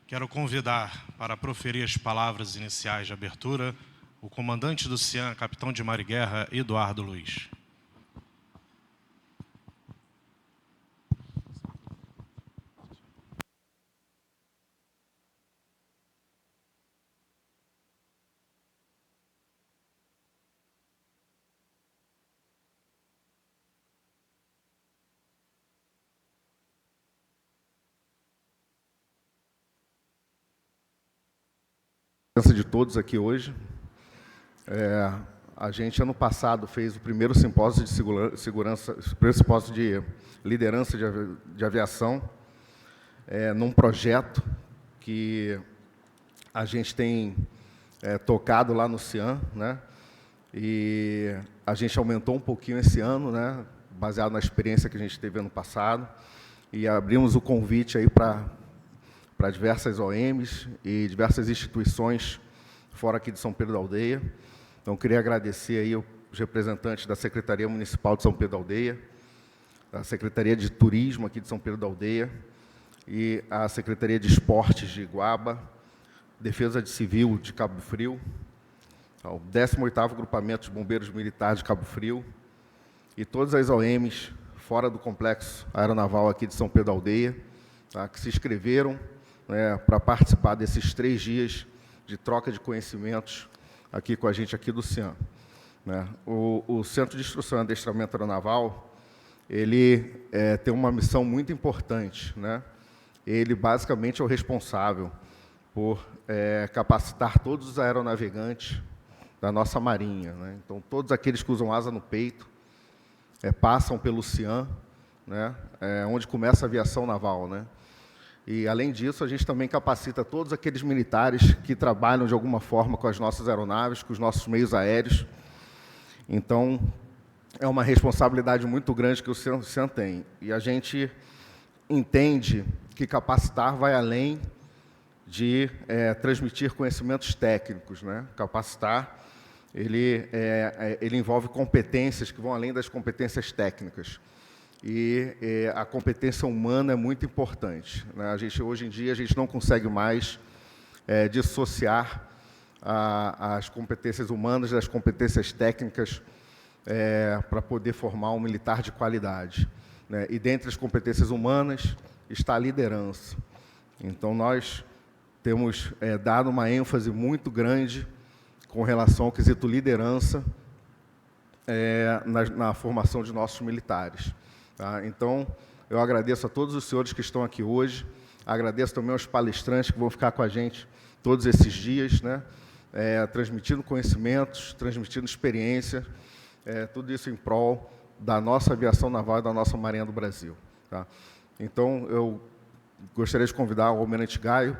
Quero convidar para proferir as palavras iniciais de abertura o comandante do CIAN, capitão de Mar e Guerra, Eduardo Luiz. De todos aqui hoje. A gente, ano passado, fez o primeiro simpósio de segurança, primeiro simpósio de liderança de aviação, num projeto que a gente tem tocado lá no CIAN, né? E a gente aumentou um pouquinho esse ano, né? Baseado na experiência que a gente teve ano passado, e abrimos o convite aí para diversas OMs e diversas instituições fora aqui de São Pedro da Aldeia. Então, queria agradecer aí os representantes da Secretaria Municipal de São Pedro da Aldeia, da Secretaria de Turismo aqui de São Pedro da Aldeia e a Secretaria de Esportes de Iguaba, Defesa de Civil de Cabo Frio, o 18º Agrupamento de Bombeiros Militares de Cabo Frio e todas as OMs fora do Complexo Aeronaval aqui de São Pedro da Aldeia, tá, que se inscreveram para participar desses 3 dias de troca de conhecimentos aqui com a gente aqui do CIAN. Né? O Centro de Instrução e Adestramento Aeronaval, ele tem uma missão muito importante, né? Ele basicamente é o responsável por capacitar todos os aeronavegantes da nossa Marinha, né? Então, todos aqueles que usam asa no peito passam pelo CIAN, né? Onde começa a aviação naval, né? E, além disso, a gente também capacita todos aqueles militares que trabalham, de alguma forma, com as nossas aeronaves, com os nossos meios aéreos. Então, é uma responsabilidade muito grande que o CIAN tem. E a gente entende que capacitar vai além de transmitir conhecimentos técnicos, né? Capacitar, ele envolve competências que vão além das competências técnicas. E a competência humana é muito importante, né? Hoje em dia, a gente não consegue mais dissociar as competências humanas das competências técnicas para poder formar um militar de qualidade, né? E dentre as competências humanas está a liderança. Então, nós temos dado uma ênfase muito grande com relação ao quesito liderança na formação de nossos militares. Tá? Então, eu agradeço a todos os senhores que estão aqui hoje, agradeço também aos palestrantes que vão ficar com a gente todos esses dias, né? Transmitindo conhecimentos, transmitindo experiência, tudo isso em prol da nossa aviação naval e da nossa Marinha do Brasil. Tá? Então, eu gostaria de convidar o Almirante Gaio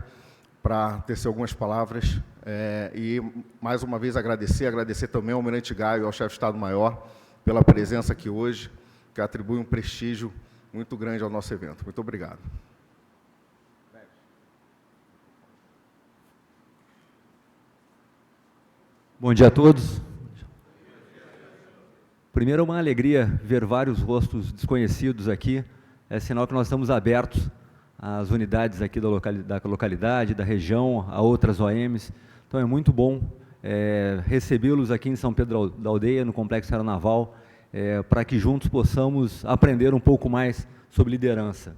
para tecer algumas palavras e, mais uma vez, agradecer também ao Almirante Gaio e ao chefe de Estado-Maior pela presença aqui hoje, que atribui um prestígio muito grande ao nosso evento. Muito obrigado. Bom dia a todos. Primeiro, é uma alegria ver vários rostos desconhecidos aqui. É sinal que nós estamos abertos às unidades aqui da localidade, da região, a outras OMs. Então, é muito bom recebê-los aqui em São Pedro da Aldeia, no Complexo Aeronaval, para que juntos possamos aprender um pouco mais sobre liderança.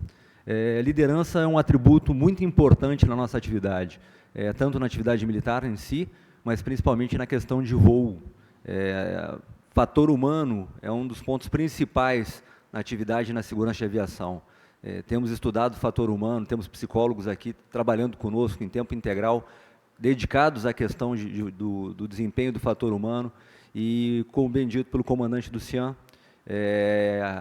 Liderança é um atributo muito importante na nossa atividade, tanto na atividade militar em si, mas principalmente na questão de voo. Fator humano é um dos pontos principais na atividade e na segurança de aviação. Temos estudado o fator humano, temos psicólogos aqui trabalhando conosco em tempo integral, dedicados à questão do desempenho do fator humano, e, como bem dito pelo comandante do CIAN,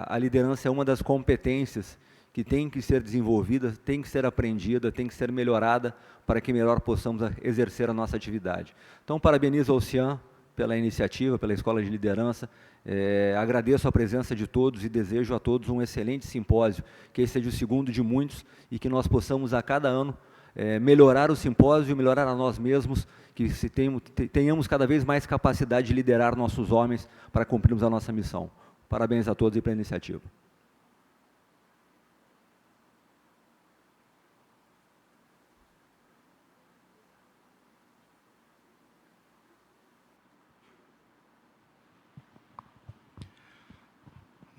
a liderança é uma das competências que tem que ser desenvolvida, tem que ser aprendida, tem que ser melhorada para que melhor possamos exercer a nossa atividade. Então, parabenizo ao CIAN pela iniciativa, pela Escola de Liderança, agradeço a presença de todos e desejo a todos um excelente simpósio, que esse seja o segundo de muitos e que nós possamos a cada ano melhorar o simpósio e melhorar a nós mesmos, que tenhamos cada vez mais capacidade de liderar nossos homens para cumprirmos a nossa missão. Parabéns a todos e pela iniciativa.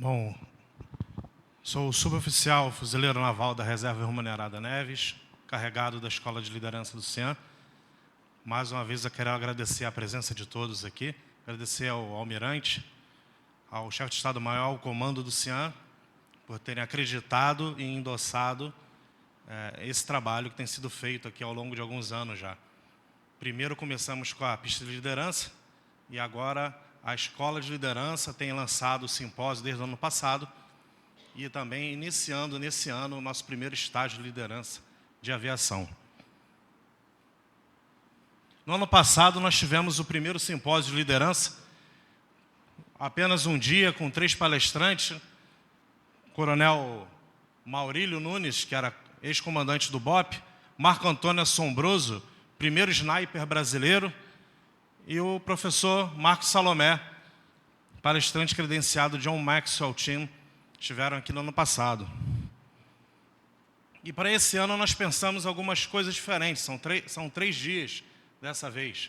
Bom, sou o suboficial fuzileiro naval da Reserva Remunerada Neves, carregado da Escola de Liderança do CIAN. Mais uma vez eu quero agradecer a presença de todos aqui, agradecer ao almirante, ao chefe de Estado-Maior, ao comando do CIAN, por terem acreditado e endossado esse trabalho que tem sido feito aqui ao longo de alguns anos já. Primeiro começamos com a pista de liderança e agora a Escola de Liderança tem lançado o simpósio desde o ano passado e também iniciando nesse ano o nosso primeiro estágio de liderança de aviação. No ano passado nós tivemos o primeiro simpósio de liderança, apenas um dia com 3 palestrantes, Coronel Maurílio Nunes, que era ex-comandante do BOP, Marco Antônio Assombroso, primeiro sniper brasileiro, e o professor Marcos Salomé, palestrante credenciado John Maxwell Team, estiveram aqui no ano passado. E para esse ano nós pensamos algumas coisas diferentes, são 3 dias dessa vez.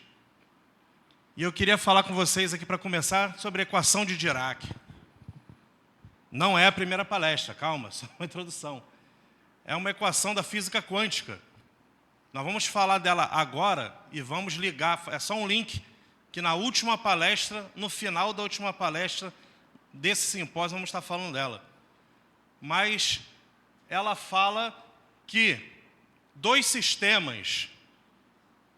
E eu queria falar com vocês aqui para começar sobre a equação de Dirac. Não é a primeira palestra, calma, só uma introdução. É uma equação da física quântica. Nós vamos falar dela agora e vamos ligar, é só um link, que na última palestra, no final da última palestra desse simpósio, vamos estar falando dela. Mas ela fala que 2 sistemas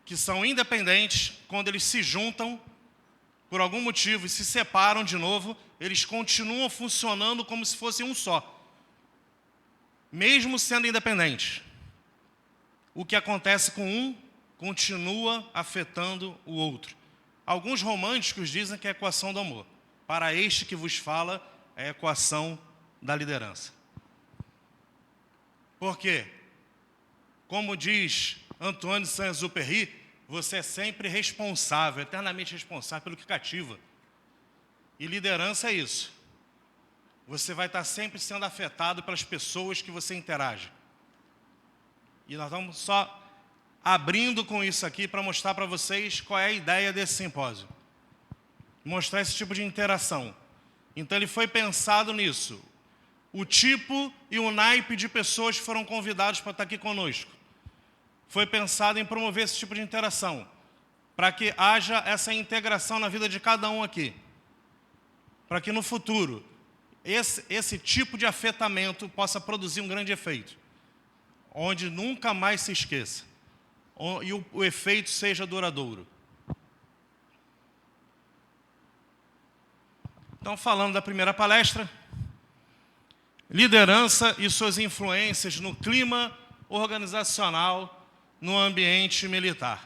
que são independentes, quando eles se juntam, por algum motivo, e se separam de novo, eles continuam funcionando como se fossem um só, mesmo sendo independentes. O que acontece com um continua afetando o outro. Alguns românticos dizem que é a equação do amor. Para este que vos fala, é a equação da liderança. Por quê? Como diz Antoine Saint-Exupéry, você é sempre responsável, eternamente responsável pelo que cativa. E liderança é isso. Você vai estar sempre sendo afetado pelas pessoas que você interage. E nós vamos só abrindo com isso aqui para mostrar para vocês qual é a ideia desse simpósio. Mostrar esse tipo de interação. Então ele foi pensado nisso. O tipo e o naipe de pessoas que foram convidados para estar aqui conosco. Foi pensado em promover esse tipo de interação, para que haja essa integração na vida de cada um aqui. Para que no futuro, esse tipo de afetamento possa produzir um grande efeito, onde nunca mais se esqueça, e o efeito seja duradouro. Então, falando da primeira palestra, liderança e suas influências no clima organizacional no ambiente militar.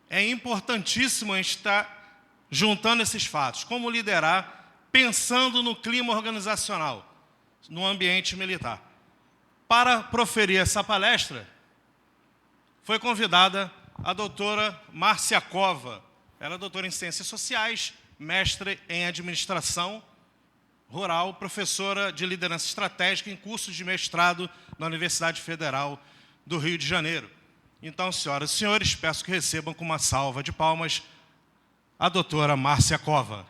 É importantíssimo a gente estar juntando esses fatos. Como liderar pensando no clima organizacional no ambiente militar. Para proferir essa palestra, foi convidada a doutora Márcia Cova. Ela é doutora em Ciências Sociais, mestre em Administração Rural, professora de Liderança Estratégica em cursos de mestrado na Universidade Federal do Rio de Janeiro. Então, senhoras e senhores, peço que recebam com uma salva de palmas a doutora Márcia Cova.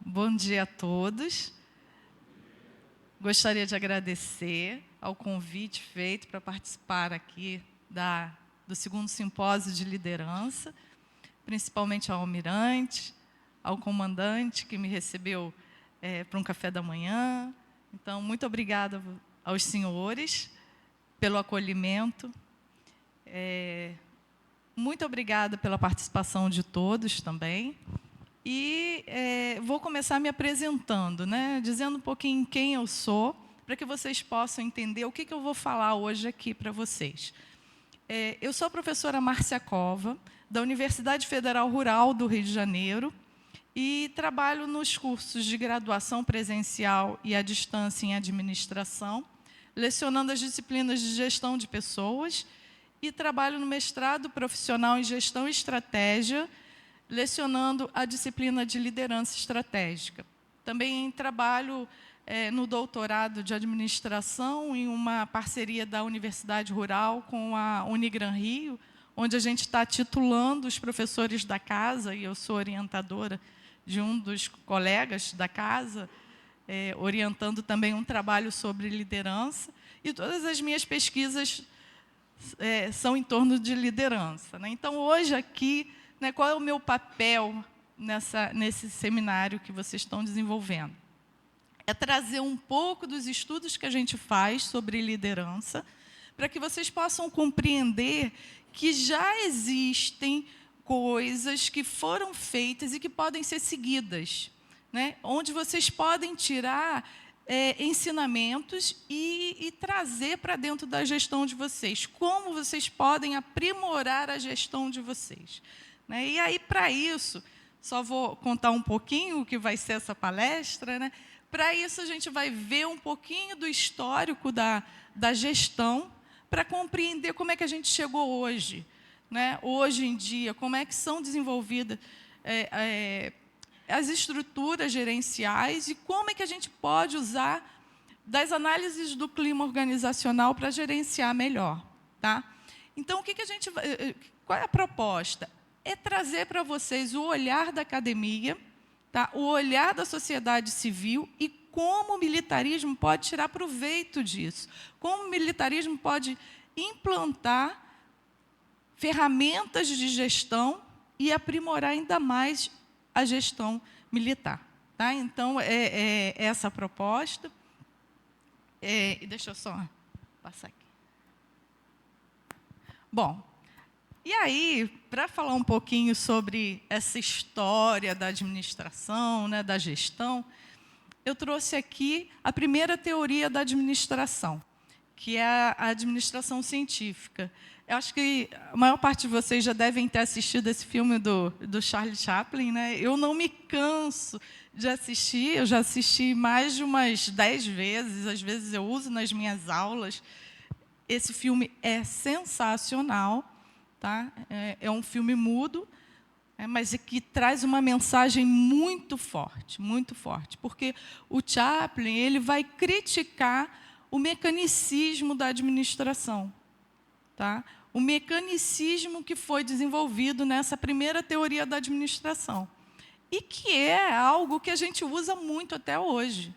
Bom dia a todos. Gostaria de agradecer ao convite feito para participar aqui do segundo simpósio de liderança, principalmente ao almirante, ao comandante que me recebeu para um café da manhã. Então, muito obrigada aos senhores pelo acolhimento. Muito obrigada pela participação de todos também. E vou começar me apresentando, dizendo um pouquinho quem eu sou, para que vocês possam entender o que eu vou falar hoje aqui para vocês. Eu sou a professora Márcia Cova, da Universidade Federal Rural do Rio de Janeiro, e trabalho nos cursos de graduação presencial e à distância em administração, lecionando as disciplinas de gestão de pessoas e trabalho no mestrado profissional em Gestão e Estratégia, lecionando a disciplina de Liderança Estratégica. Também trabalho no doutorado de Administração, em uma parceria da Universidade Rural com a Unigran Rio, onde a gente está titulando os professores da casa, e eu sou orientadora de um dos colegas da casa, orientando também um trabalho sobre liderança, e todas as minhas pesquisas são em torno de liderança, né? Então, hoje aqui, né, qual é o meu papel nesse seminário que vocês estão desenvolvendo? É trazer um pouco dos estudos que a gente faz sobre liderança, para que vocês possam compreender que já existem coisas que foram feitas e que podem ser seguidas, né? Onde vocês podem tirar ensinamentos e trazer para dentro da gestão de vocês, como vocês podem aprimorar a gestão de vocês, né? E aí, para isso, só vou contar um pouquinho o que vai ser essa palestra, né? Para isso, a gente vai ver um pouquinho do histórico da gestão, para compreender como é que a gente chegou hoje, né? Hoje em dia, como é que são desenvolvidas as estruturas gerenciais e como é que a gente pode usar das análises do clima organizacional para gerenciar melhor, tá? Então, o que a gente vai, qual é a proposta? É trazer para vocês o olhar da academia, tá? O olhar da sociedade civil e como o militarismo pode tirar proveito disso, como o militarismo pode implantar ferramentas de gestão e aprimorar ainda mais a gestão militar, tá? Então, essa a proposta. Deixa eu só passar aqui. Bom, e aí, para falar um pouquinho sobre essa história da administração, né, da gestão, eu trouxe aqui a primeira teoria da administração, que é a administração científica. Eu acho que a maior parte de vocês já devem ter assistido esse filme do Charlie Chaplin, né? Eu não me canso de assistir, eu já assisti mais de umas 10 vezes, às vezes eu uso nas minhas aulas. Esse filme é sensacional, tá? É um filme mudo, mas que traz uma mensagem muito forte, porque o Chaplin ele vai criticar o mecanicismo da administração, tá? O mecanicismo que foi desenvolvido nessa primeira teoria da administração, e que é algo que a gente usa muito até hoje,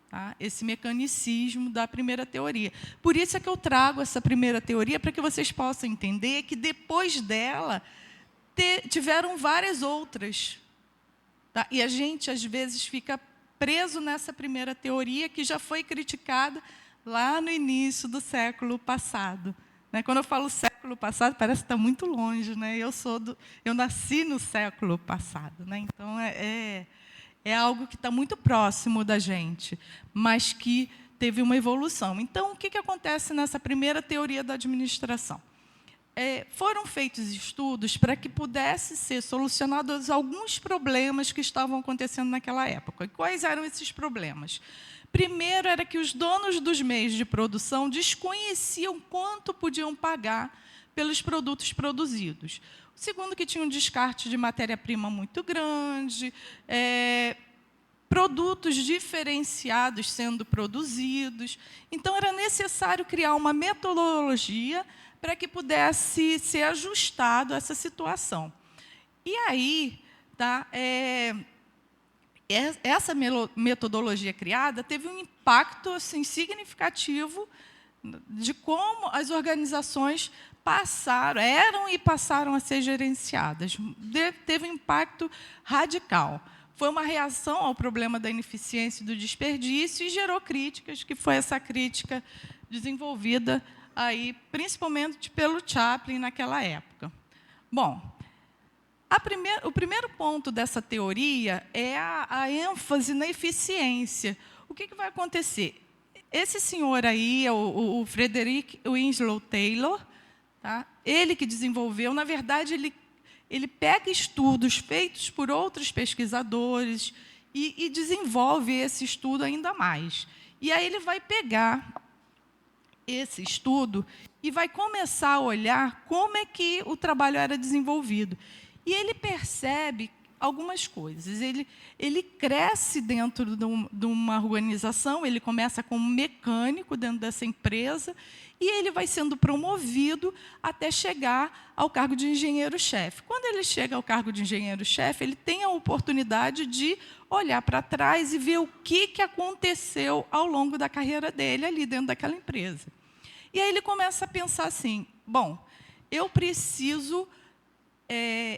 tá? Esse mecanicismo da primeira teoria. Por isso é que eu trago essa primeira teoria, para que vocês possam entender que, depois dela, tiveram várias outras, tá? E a gente, às vezes, fica preso nessa primeira teoria, que já foi criticada lá no início do século passado. Né? Quando eu falo século passado, parece que está muito longe, né? Eu nasci no século passado, né? Então, é algo que está muito próximo da gente, mas que teve uma evolução. Então, o que acontece nessa primeira teoria da administração? Foram feitos estudos para que pudesse ser solucionados alguns problemas que estavam acontecendo naquela época. E quais eram esses problemas? Primeiro, era que os donos dos meios de produção desconheciam quanto podiam pagar pelos produtos produzidos. O segundo, que tinha um descarte de matéria-prima muito grande, produtos diferenciados sendo produzidos. Então, era necessário criar uma metodologia para que pudesse ser ajustado a essa situação. E aí, tá, essa metodologia criada teve um impacto assim, significativo de como as organizações eram e passaram a ser gerenciadas. Teve um impacto radical. Foi uma reação ao problema da ineficiência e do desperdício e gerou críticas, que foi essa crítica desenvolvida aí, principalmente pelo Chaplin naquela época. Bom, o primeiro ponto dessa teoria é a ênfase na eficiência. O que vai acontecer? Esse senhor aí, o Frederick Winslow Taylor, tá? Ele que desenvolveu, na verdade, ele pega estudos feitos por outros pesquisadores e desenvolve esse estudo ainda mais. E aí ele vai pegar esse estudo e vai começar a olhar como é que o trabalho era desenvolvido. E ele percebe algumas coisas. Ele cresce dentro de uma organização, ele começa como mecânico dentro dessa empresa, e ele vai sendo promovido até chegar ao cargo de engenheiro-chefe. Quando ele chega ao cargo de engenheiro-chefe, ele tem a oportunidade de olhar para trás e ver o que aconteceu ao longo da carreira dele ali dentro daquela empresa. E aí ele começa a pensar assim, bom, eu preciso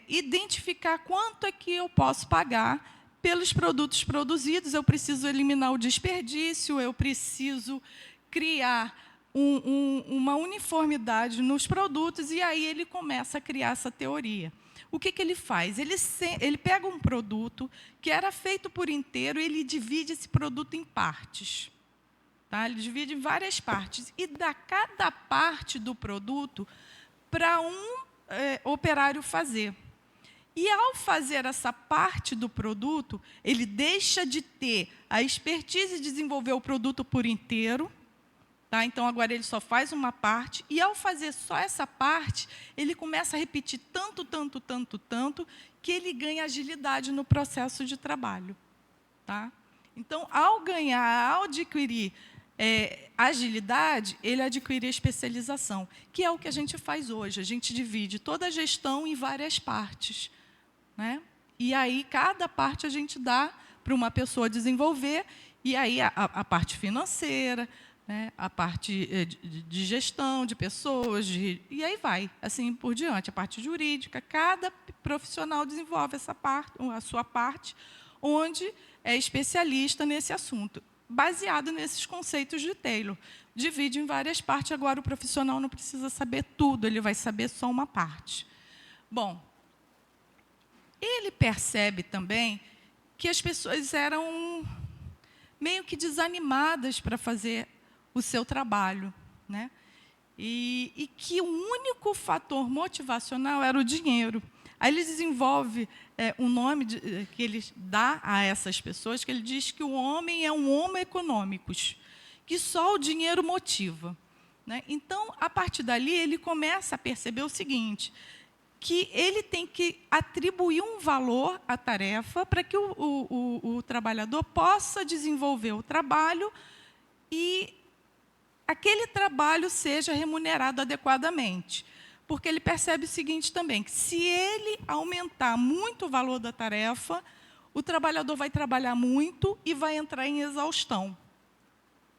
identificar quanto é que eu posso pagar pelos produtos produzidos, eu preciso eliminar o desperdício, eu preciso criar uma uniformidade nos produtos, e aí ele começa a criar essa teoria. O que ele faz? Ele pega um produto que era feito por inteiro e ele divide esse produto em partes. Tá? Ele divide em várias partes e dá cada parte do produto para um operário fazer. E, ao fazer essa parte do produto, ele deixa de ter a expertise de desenvolver o produto por inteiro. Tá? Então, agora ele só faz uma parte, e, ao fazer só essa parte, ele começa a repetir tanto, que ele ganha agilidade no processo de trabalho. Tá? Então, ao adquirir agilidade, ele adquire especialização, que é o que a gente faz hoje. A gente divide toda a gestão em várias partes. Né? E aí, cada parte a gente dá para uma pessoa desenvolver, e aí a parte financeira, né, a parte de gestão de pessoas, e aí vai, assim por diante. A parte jurídica, cada profissional desenvolve a sua parte, onde é especialista nesse assunto, baseado nesses conceitos de Taylor. Divide em várias partes, agora o profissional não precisa saber tudo, ele vai saber só uma parte. Bom, ele percebe também que as pessoas eram meio que desanimadas para fazer o seu trabalho, né? E que o único fator motivacional era o dinheiro. Aí ele desenvolve um nome que ele dá a essas pessoas, que ele diz que o homem é um homo econômicus, que só o dinheiro motiva. Né? Então, a partir dali, ele começa a perceber o seguinte, que ele tem que atribuir um valor à tarefa para que o trabalhador possa desenvolver o trabalho e aquele trabalho seja remunerado adequadamente. Porque ele percebe o seguinte também, que se ele aumentar muito o valor da tarefa, o trabalhador vai trabalhar muito e vai entrar em exaustão.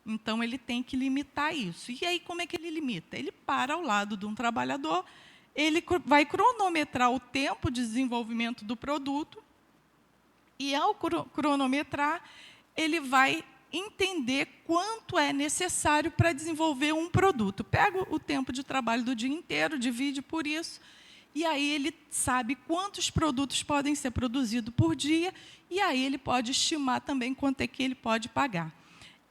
Então, ele tem que limitar isso. E aí, como é que ele limita? Ele para ao lado de um trabalhador, ele vai cronometrar o tempo de desenvolvimento do produto, e, ao cronometrar, ele vai entender quanto é necessário para desenvolver um produto. Pega o tempo de trabalho do dia inteiro, divide por isso, e aí ele sabe quantos produtos podem ser produzidos por dia, e aí ele pode estimar também quanto é que ele pode pagar.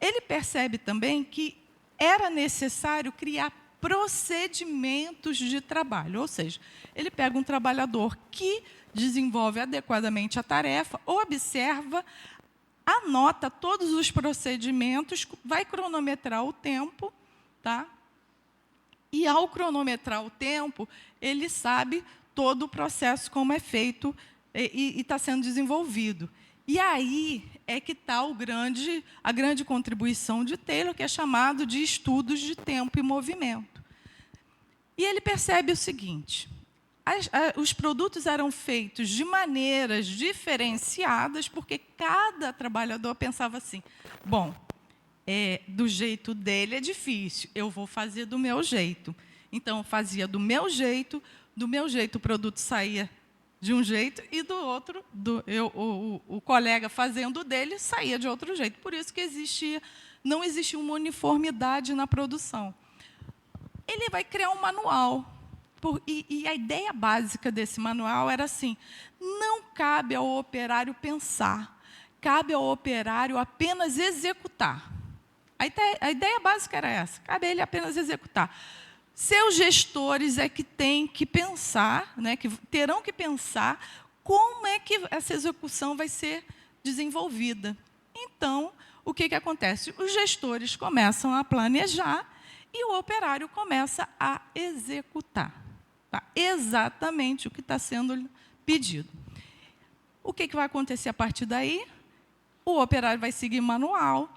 Ele percebe também que era necessário criar procedimentos de trabalho, ou seja, ele pega um trabalhador que desenvolve adequadamente a tarefa, observa, anota todos os procedimentos, vai cronometrar o tempo, tá? E, ao cronometrar o tempo, ele sabe todo o processo, como é feito e está sendo desenvolvido. E aí é que está a grande contribuição de Taylor, que é chamado de estudos de tempo e movimento. E ele percebe o seguinte, os produtos eram feitos de maneiras diferenciadas, porque cada trabalhador pensava assim, bom, do jeito dele é difícil, eu vou fazer do meu jeito. Então, fazia do meu jeito o produto saía de um jeito, e do outro, o colega fazendo dele saía de outro jeito. Por isso que não existia uma uniformidade na produção. Ele vai criar um manual. E a ideia básica desse manual era assim, não cabe ao operário pensar, cabe ao operário apenas executar. A ideia básica era essa, cabe a ele apenas executar. Seus gestores é que têm que pensar, né, que terão que pensar como é que essa execução vai ser desenvolvida. Então, o que acontece? Os gestores começam a planejar e o operário começa a executar, tá? Exatamente o que está sendo pedido. O que vai acontecer a partir daí? O operário vai seguir manual,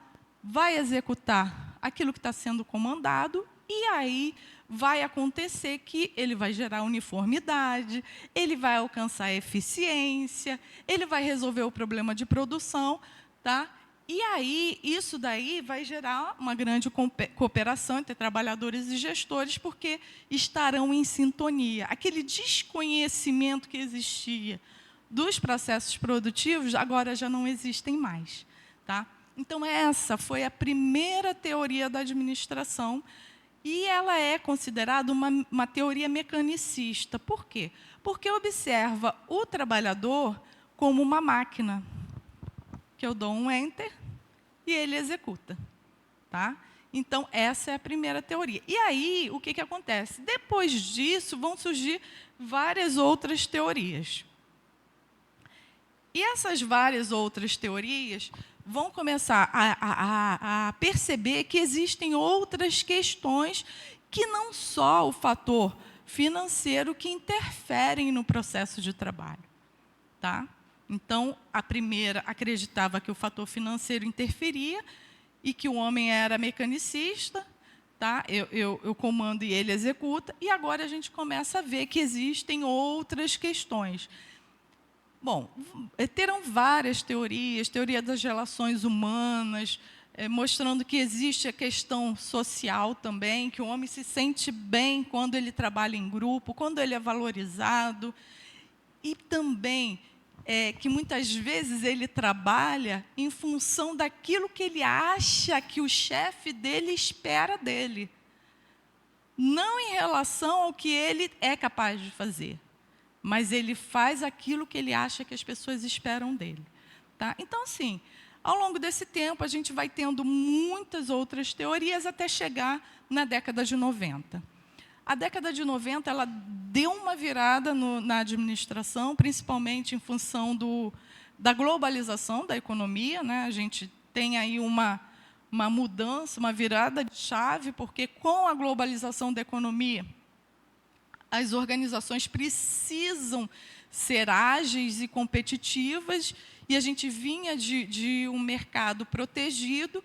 vai executar aquilo que está sendo comandado, e aí vai acontecer que ele vai gerar uniformidade, ele vai alcançar eficiência, ele vai resolver o problema de produção, tá? E aí, isso daí vai gerar uma grande cooperação entre trabalhadores e gestores, porque estarão em sintonia. Aquele desconhecimento que existia dos processos produtivos, agora já não existem mais, tá? Então, essa foi a primeira teoria da administração, e ela é considerada uma teoria mecanicista. Por quê? Porque observa o trabalhador como uma máquina, que eu dou um enter e ele executa, tá? Então, essa é a primeira teoria. E aí, o que acontece? Depois disso, vão surgir várias outras teorias. E essas várias outras teorias vão começar a perceber que existem outras questões que não só o fator financeiro que interferem no processo de trabalho, tá? Então, a primeira acreditava que o fator financeiro interferia e que o homem era mecanicista, tá? Eu comando e ele executa, e agora a gente começa a ver que existem outras questões. Bom, terão várias teorias, teoria das relações humanas, mostrando que existe a questão social também, que o homem se sente bem quando ele trabalha em grupo, quando ele é valorizado, e também que muitas vezes ele trabalha em função daquilo que ele acha que o chefe dele espera dele, não em relação ao que ele é capaz de fazer, mas ele faz aquilo que ele acha que as pessoas esperam dele, tá? Então, assim, ao longo desse tempo, a gente vai tendo muitas outras teorias até chegar na década de 90. A década de 90, ela deu uma virada na administração, principalmente em função da globalização da economia, né? A gente tem aí uma mudança, uma virada de chave, porque com a globalização da economia, as organizações precisam ser ágeis e competitivas, e a gente vinha de um mercado protegido,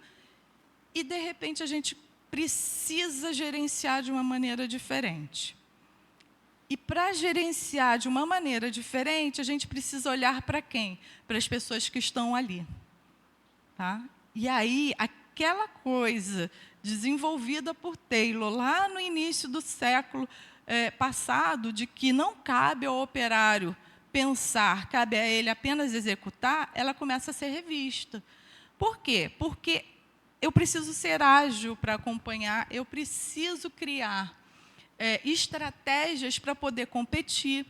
e, de repente, a gente precisa gerenciar de uma maneira diferente. E, para gerenciar de uma maneira diferente, a gente precisa olhar para quem? Para as pessoas que estão ali, tá? E aí, aquela coisa desenvolvida por Taylor, lá no início do século passado, de que não cabe ao operário pensar, cabe a ele apenas executar, ela começa a ser revista. Por quê? Porque eu preciso ser ágil para acompanhar, eu preciso criar estratégias para poder competir.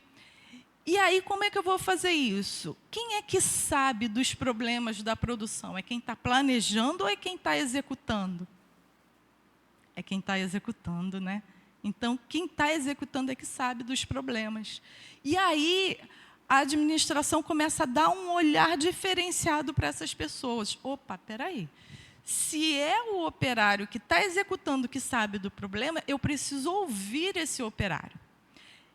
E aí, como é que eu vou fazer isso? Quem é que sabe dos problemas da produção? É quem está planejando ou é quem está executando? É quem está executando, né? Então, quem está executando é que sabe dos problemas. E aí, a administração começa a dar um olhar diferenciado para essas pessoas. Opa, espera aí. Se é o operário que está executando que sabe do problema, eu preciso ouvir esse operário.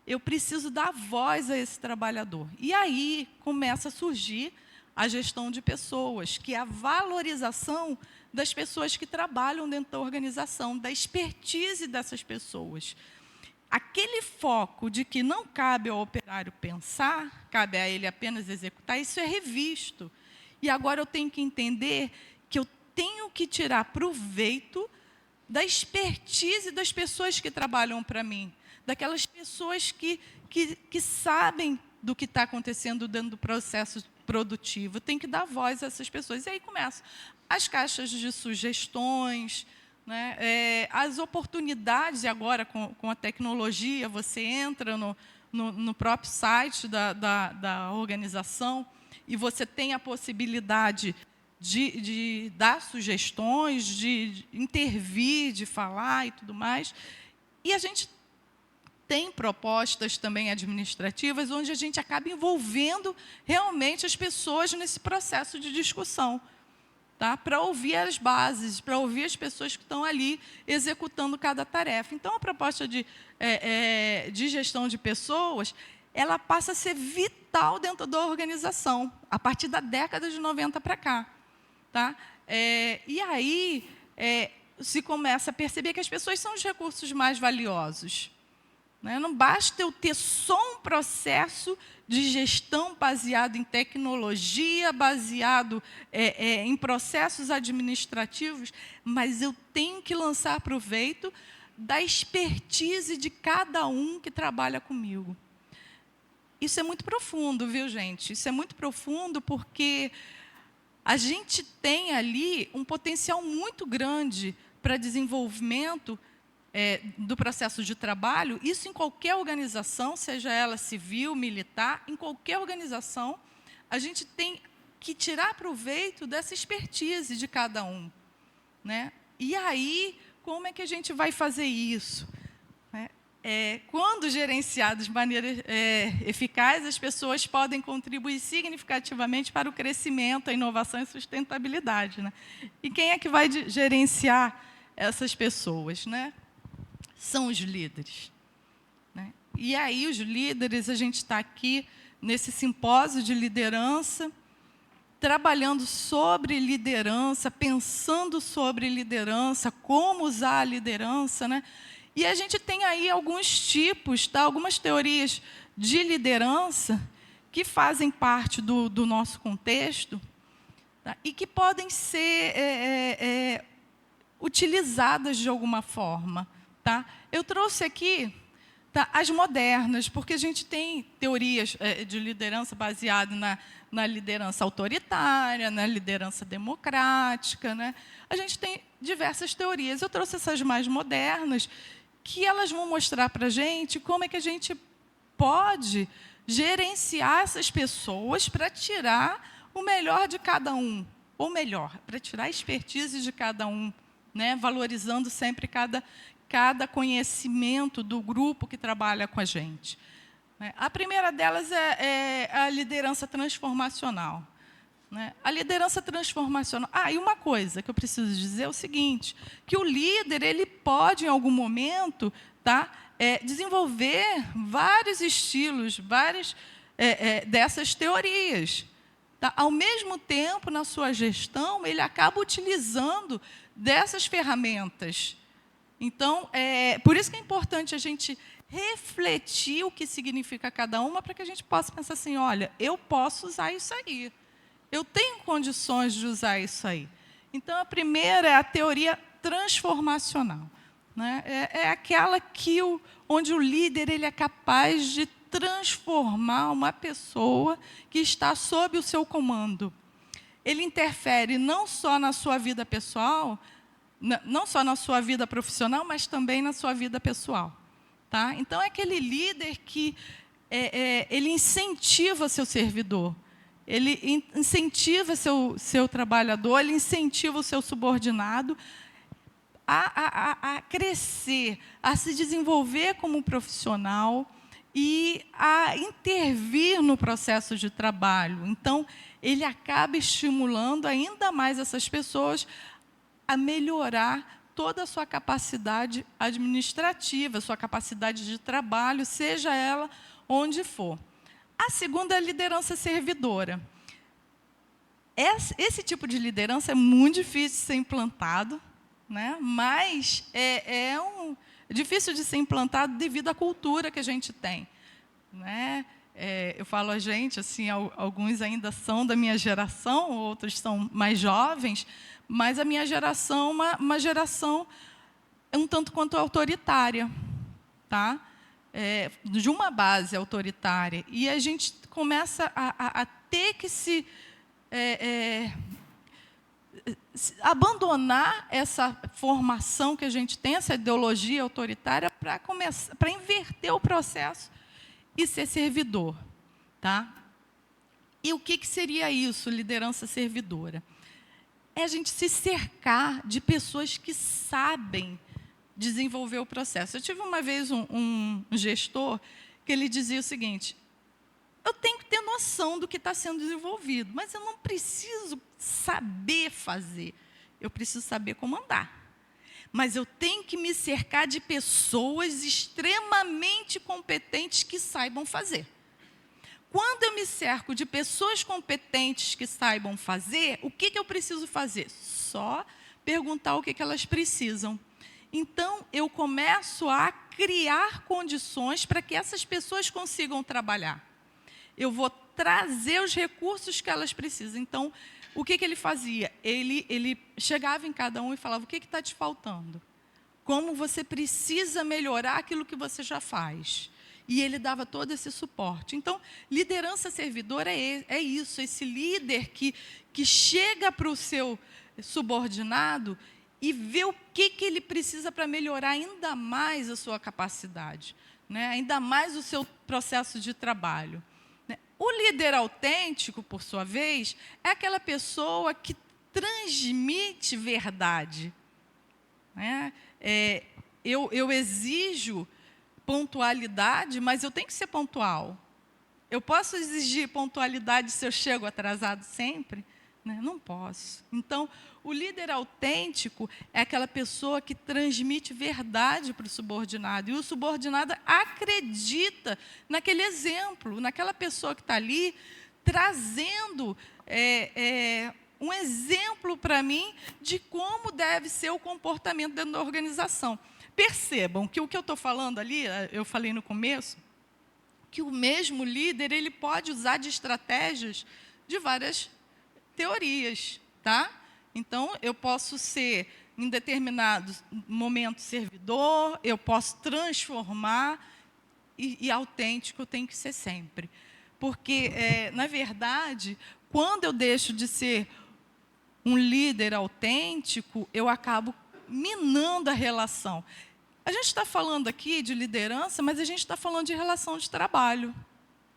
Eu preciso dar voz a esse trabalhador. E aí começa a surgir a gestão de pessoas, que é a valorização das pessoas que trabalham dentro da organização, da expertise dessas pessoas. Aquele foco de que não cabe ao operário pensar, cabe a ele apenas executar, isso é revisto. E agora eu tenho que entender que eu tenho que tirar proveito da expertise das pessoas que trabalham para mim, daquelas pessoas que sabem do que está acontecendo dentro do processo produtivo. Tem que dar voz a essas pessoas. E aí começam as caixas de sugestões, né? As oportunidades, e agora com a tecnologia, você entra no próprio site da organização e você tem a possibilidade de dar sugestões, de intervir, de falar e tudo mais. E a gente tem propostas também administrativas onde a gente acaba envolvendo realmente as pessoas nesse processo de discussão, tá? Para ouvir as bases, para ouvir as pessoas que estão ali executando cada tarefa. Então, a proposta de gestão de pessoas, ela passa a ser vital dentro da organização, a partir da década de 90 para cá. Tá? E aí se começa a perceber que as pessoas são os recursos mais valiosos. Né? Não basta eu ter só um processo de gestão baseado em tecnologia, baseado em processos administrativos, mas eu tenho que lançar proveito da expertise de cada um que trabalha comigo. Isso é muito profundo, viu, gente? Isso é muito profundo porque a gente tem ali um potencial muito grande para desenvolvimento do processo de trabalho, isso em qualquer organização, seja ela civil, militar, em qualquer organização, a gente tem que tirar proveito dessa expertise de cada um. Né? E aí, como é que a gente vai fazer isso? Quando gerenciados de maneira eficaz, as pessoas podem contribuir significativamente para o crescimento, a inovação e sustentabilidade. Né? E quem é que vai gerenciar essas pessoas? Né? São os líderes. Né? E aí, os líderes, a gente está aqui nesse simpósio de liderança, trabalhando sobre liderança, pensando sobre liderança, como usar a liderança, né? E a gente tem aí alguns tipos, tá? Algumas teorias de liderança que fazem parte do nosso contexto, tá? E que podem ser utilizadas de alguma forma. Tá? Eu trouxe aqui as modernas, porque a gente tem teorias de liderança baseadas na liderança autoritária, na liderança democrática. Né? A gente tem diversas teorias. Eu trouxe essas mais modernas, que elas vão mostrar para a gente como é que a gente pode gerenciar essas pessoas para tirar o melhor de cada um, ou melhor, para tirar a expertise de cada um, né? Valorizando sempre cada conhecimento do grupo que trabalha com a gente. A primeira delas é a liderança transformacional. A liderança transformacional... e uma coisa que eu preciso dizer é o seguinte, que o líder ele pode, em algum momento, tá, desenvolver vários estilos, várias dessas teorias. Tá? Ao mesmo tempo, na sua gestão, ele acaba utilizando dessas ferramentas. Então, por isso que é importante a gente refletir o que significa cada uma, para que a gente possa pensar assim, olha, eu posso usar isso aí. Eu tenho condições de usar isso aí. Então, a primeira é a teoria transformacional. Né? É aquela onde o líder ele é capaz de transformar uma pessoa que está sob o seu comando. Ele interfere não só na sua vida pessoal, não só na sua vida profissional, mas também na sua vida pessoal. Tá? Então, é aquele líder que ele incentiva seu servidor, ele incentiva seu trabalhador, ele incentiva o seu subordinado a crescer, a se desenvolver como profissional e a intervir no processo de trabalho. Então, ele acaba estimulando ainda mais essas pessoas a melhorar toda a sua capacidade administrativa, sua capacidade de trabalho, seja ela onde for. A segunda é a liderança servidora. Esse tipo de liderança é muito difícil de ser implantado, né? Mas é difícil de ser implantado devido à cultura que a gente tem. Né? Eu falo a gente, assim, alguns ainda são da minha geração, outros são mais jovens, mas a minha geração é uma geração um tanto quanto autoritária, tá? De uma base autoritária. E a gente começa a ter que se abandonar essa formação que a gente tem, essa ideologia autoritária, para inverter o processo e ser servidor. Tá? E o que seria isso, liderança servidora? É a gente se cercar de pessoas que sabem desenvolver o processo. Eu tive uma vez um gestor que ele dizia o seguinte, eu tenho que ter noção do que está sendo desenvolvido, mas eu não preciso saber fazer, eu preciso saber comandar. Mas eu tenho que me cercar de pessoas extremamente competentes que saibam fazer. Quando eu me cerco de pessoas competentes que saibam fazer, o que eu preciso fazer? Só perguntar o que elas precisam. Então, eu começo a criar condições para que essas pessoas consigam trabalhar. Eu vou trazer os recursos que elas precisam. Então, o que ele fazia? Ele chegava em cada um e falava, o que está te faltando? Como você precisa melhorar aquilo que você já faz? E ele dava todo esse suporte. Então, liderança servidora é isso, esse líder que chega para o seu subordinado e vê o que ele precisa para melhorar ainda mais a sua capacidade, né? Ainda mais o seu processo de trabalho. O líder autêntico, por sua vez, é aquela pessoa que transmite verdade, né? Eu exijo pontualidade, mas eu tenho que ser pontual. Eu posso exigir pontualidade se eu chego atrasado sempre? Né? Não posso. Então, o líder autêntico é aquela pessoa que transmite verdade para o subordinado. E o subordinado acredita naquele exemplo, naquela pessoa que está ali, trazendo um exemplo para mim de como deve ser o comportamento dentro da organização. Percebam que o que eu estou falando ali, eu falei no começo, que o mesmo líder ele pode usar de estratégias de várias teorias, tá? Então, eu posso ser, em determinado momento, servidor, eu posso transformar, e autêntico tem que ser sempre. Porque, na verdade, quando eu deixo de ser um líder autêntico, eu acabo minando a relação. A gente está falando aqui de liderança, mas a gente está falando de relação de trabalho.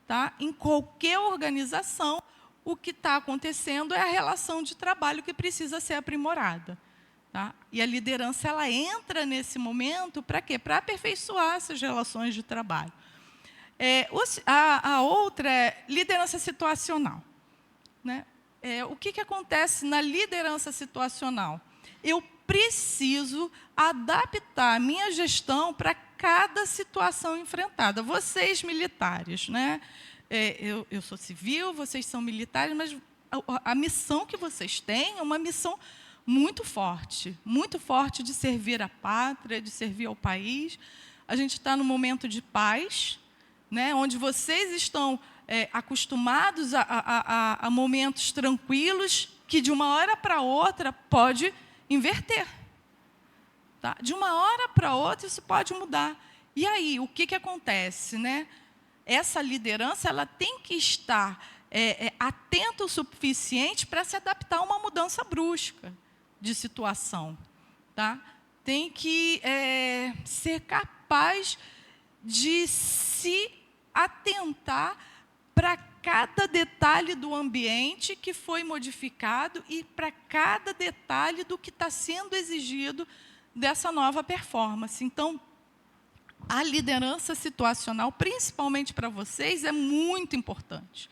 Tá? Em qualquer organização, o que está acontecendo é a relação de trabalho que precisa ser aprimorada. Tá? E a liderança ela entra nesse momento para quê? Para aperfeiçoar essas relações de trabalho. A outra é liderança situacional. Né? O que acontece na liderança situacional? Eu preciso adaptar a minha gestão para cada situação enfrentada. Vocês, militares, né? Eu sou civil, vocês são militares, mas a missão que vocês têm é uma missão muito forte de servir a pátria, de servir ao país. A gente está num momento de paz, né? Onde vocês estão acostumados a momentos tranquilos, que de uma hora para outra pode inverter. Tá? De uma hora para outra isso pode mudar. E aí, o que acontece? Né? Essa liderança ela tem que estar atenta o suficiente para se adaptar a uma mudança brusca de situação. Tá? Tem que ser capaz de se atentar para cada detalhe do ambiente que foi modificado e para cada detalhe do que está sendo exigido dessa nova performance. Então, a liderança situacional, principalmente para vocês, é muito importante.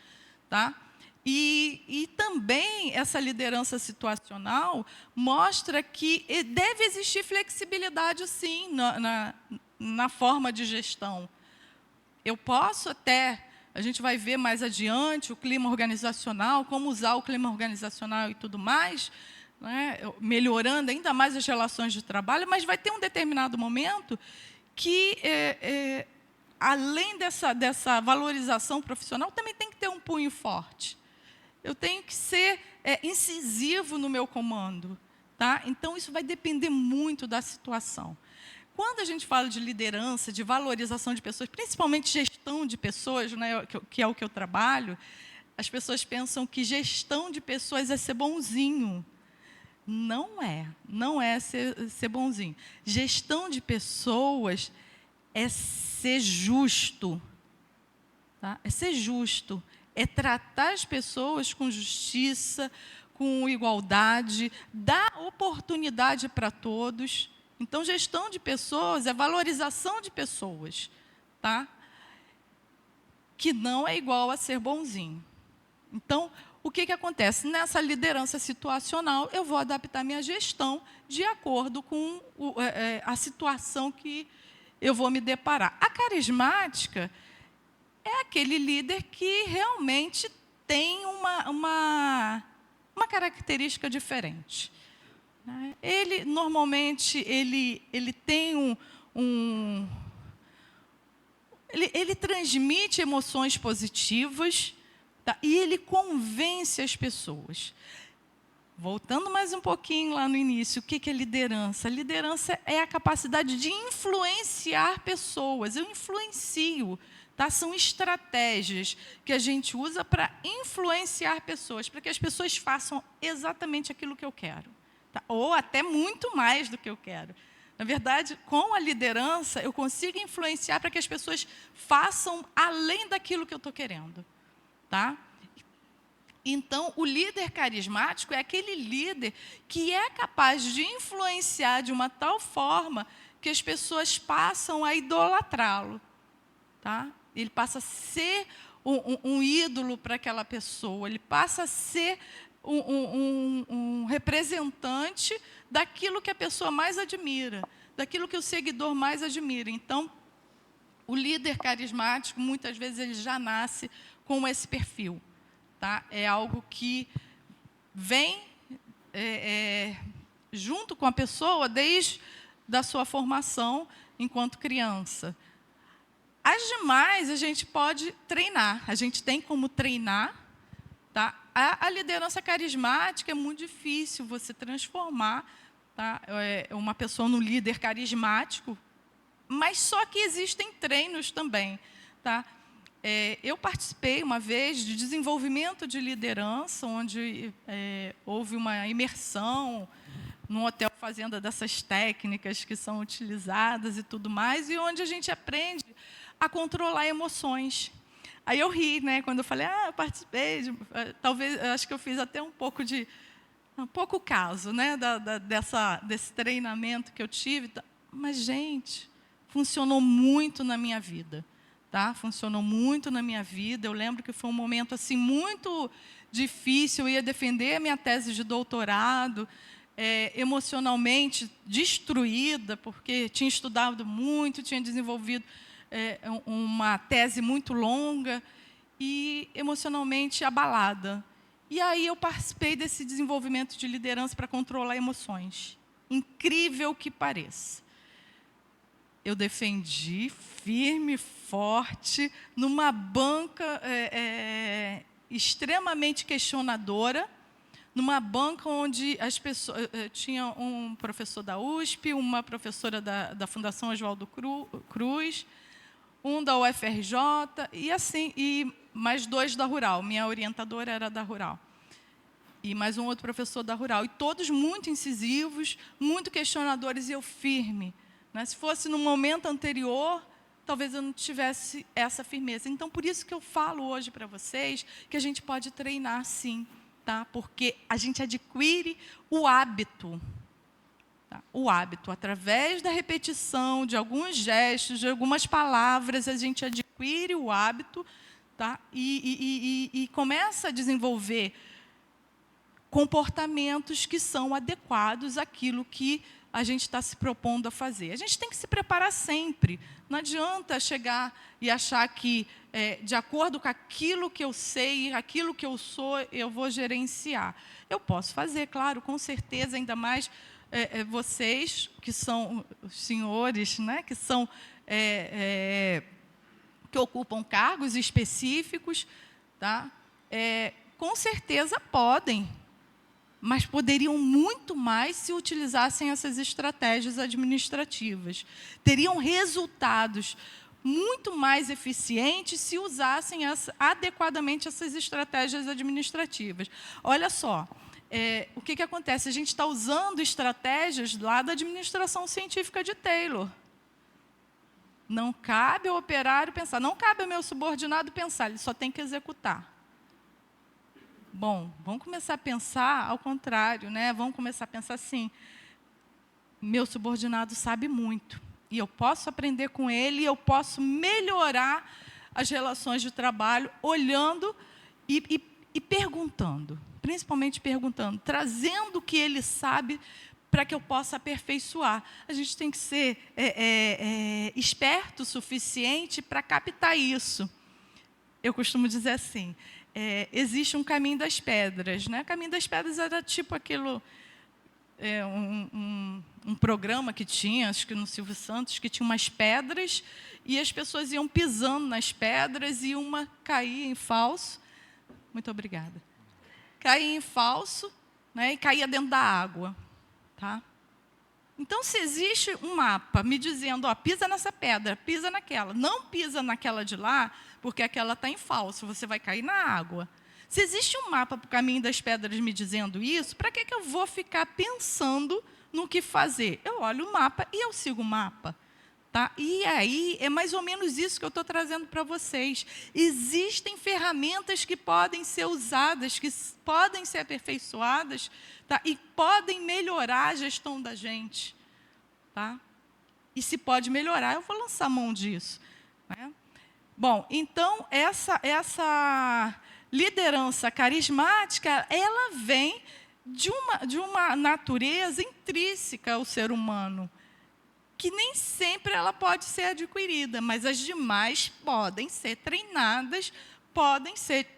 Tá? E também essa liderança situacional mostra que deve existir flexibilidade, sim, na forma de gestão. Eu posso até... A gente vai ver mais adiante o clima organizacional, como usar o clima organizacional e tudo mais, né, melhorando ainda mais as relações de trabalho, mas vai ter um determinado momento que, além dessa valorização profissional, também tem que ter um punho forte. Eu tenho que ser incisivo no meu comando. Tá? Então, isso vai depender muito da situação. Quando a gente fala de liderança, de valorização de pessoas, principalmente gestão de pessoas, né, que é o que eu trabalho, as pessoas pensam que gestão de pessoas é ser bonzinho. Não é ser bonzinho. Gestão de pessoas é ser justo. Tá? É ser justo. É tratar as pessoas com justiça, com igualdade, dar oportunidade para todos. Então, gestão de pessoas é valorização de pessoas. Tá? que não é igual a ser bonzinho. Então, o que acontece? Nessa liderança situacional, eu vou adaptar minha gestão de acordo com a situação que eu vou me deparar. A carismática é aquele líder que realmente tem uma característica diferente. Ele, normalmente, ele tem ele transmite emoções positivas, tá? E ele convence as pessoas. Voltando mais um pouquinho lá no início, o que é liderança? Liderança é a capacidade de influenciar pessoas. Eu influencio, tá? São estratégias que a gente usa para influenciar pessoas, para que as pessoas façam exatamente aquilo que eu quero, tá? Ou até muito mais do que eu quero. Na verdade, com a liderança, eu consigo influenciar para que as pessoas façam além daquilo que eu estou querendo, tá? Então, o líder carismático é aquele líder que é capaz de influenciar de uma tal forma que as pessoas passam a idolatrá-lo, tá? Ele passa a ser um ídolo para aquela pessoa, ele passa a ser um representante daquilo que a pessoa mais admira, daquilo que o seguidor mais admira. Então, o líder carismático, muitas vezes, ele já nasce com esse perfil. Tá? É algo que vem junto com a pessoa desde a sua formação enquanto criança. As demais, a gente pode treinar. A gente tem como treinar. Tá? A liderança carismática é muito difícil você transformar, tá? Uma pessoa num líder carismático, mas só que existem treinos também. Tá? Eu participei uma vez de desenvolvimento de liderança, onde houve uma imersão num hotel fazenda dessas técnicas que são utilizadas e tudo mais, e onde a gente aprende a controlar emoções. Aí eu ri, né, quando eu falei, eu participei, talvez, acho que eu fiz até um pouco caso, né, desse treinamento que eu tive, mas, gente, funcionou muito na minha vida. Tá? Funcionou muito na minha vida. Eu lembro que foi um momento assim, muito difícil. Eu ia defender a minha tese de doutorado, emocionalmente destruída, porque tinha estudado muito, tinha desenvolvido uma tese muito longa e emocionalmente abalada. E aí eu participei desse desenvolvimento de liderança para controlar emoções. Incrível que pareça. Eu defendi firme, forte, numa banca extremamente questionadora, numa banca onde as pessoas tinha um professor da USP, uma professora da Fundação Oswaldo Cruz, um da UFRJ e mais 2 da Rural. Minha orientadora era da Rural. E mais um outro professor da Rural. E todos muito incisivos, muito questionadores, e eu firme. Né? Se fosse no momento anterior, talvez eu não tivesse essa firmeza. Então, por isso que eu falo hoje para vocês que a gente pode treinar, sim. Tá? Porque a gente adquire o hábito. Tá? O hábito, através da repetição de alguns gestos, de algumas palavras, a gente adquire o hábito, tá? E começa a desenvolver comportamentos que são adequados àquilo que a gente está se propondo a fazer. A gente tem que se preparar sempre. Não adianta chegar e achar que, de acordo com aquilo que eu sei, aquilo que eu sou, eu vou gerenciar. Eu posso fazer, claro, com certeza, ainda mais vocês, que são os senhores, né, que são que ocupam cargos específicos, tá? Com certeza podem, mas poderiam muito mais se utilizassem essas estratégias administrativas. Teriam resultados muito mais eficientes se usassem adequadamente essas estratégias administrativas. Olha só, o que acontece? A gente está usando estratégias lá da administração científica de Taylor. Não cabe ao operário pensar, não cabe ao meu subordinado pensar, ele só tem que executar. Bom, vamos começar a pensar ao contrário, né? Vamos começar a pensar assim, meu subordinado sabe muito, e eu posso aprender com ele, e eu posso melhorar as relações de trabalho, olhando e perguntando, principalmente perguntando, trazendo o que ele sabe para que eu possa aperfeiçoar. A gente tem que ser esperto o suficiente para captar isso. Eu costumo dizer assim, existe um caminho das pedras. Né? O caminho das pedras era tipo aquilo, um programa que tinha, acho que no Silvio Santos, que tinha umas pedras, e as pessoas iam pisando nas pedras, e uma caía em falso. Muito obrigada. Caía em falso, né, e caía dentro da água. Tá? Então, se existe um mapa me dizendo, ó, pisa nessa pedra, pisa naquela, não pisa naquela de lá, porque aquela está em falso, você vai cair na água. Se existe um mapa para o caminho das pedras me dizendo isso, para que eu vou ficar pensando no que fazer? Eu olho o mapa e eu sigo o mapa. Tá? E aí, é mais ou menos isso que eu estou trazendo para vocês. Existem ferramentas que podem ser usadas, que podem ser aperfeiçoadas, tá? E podem melhorar a gestão da gente. Tá? E se pode melhorar, eu vou lançar mão disso. Né? Bom, então, essa liderança carismática, ela vem de uma natureza intrínseca ao ser humano, que nem sempre ela pode ser adquirida, mas as demais podem ser treinadas, podem ser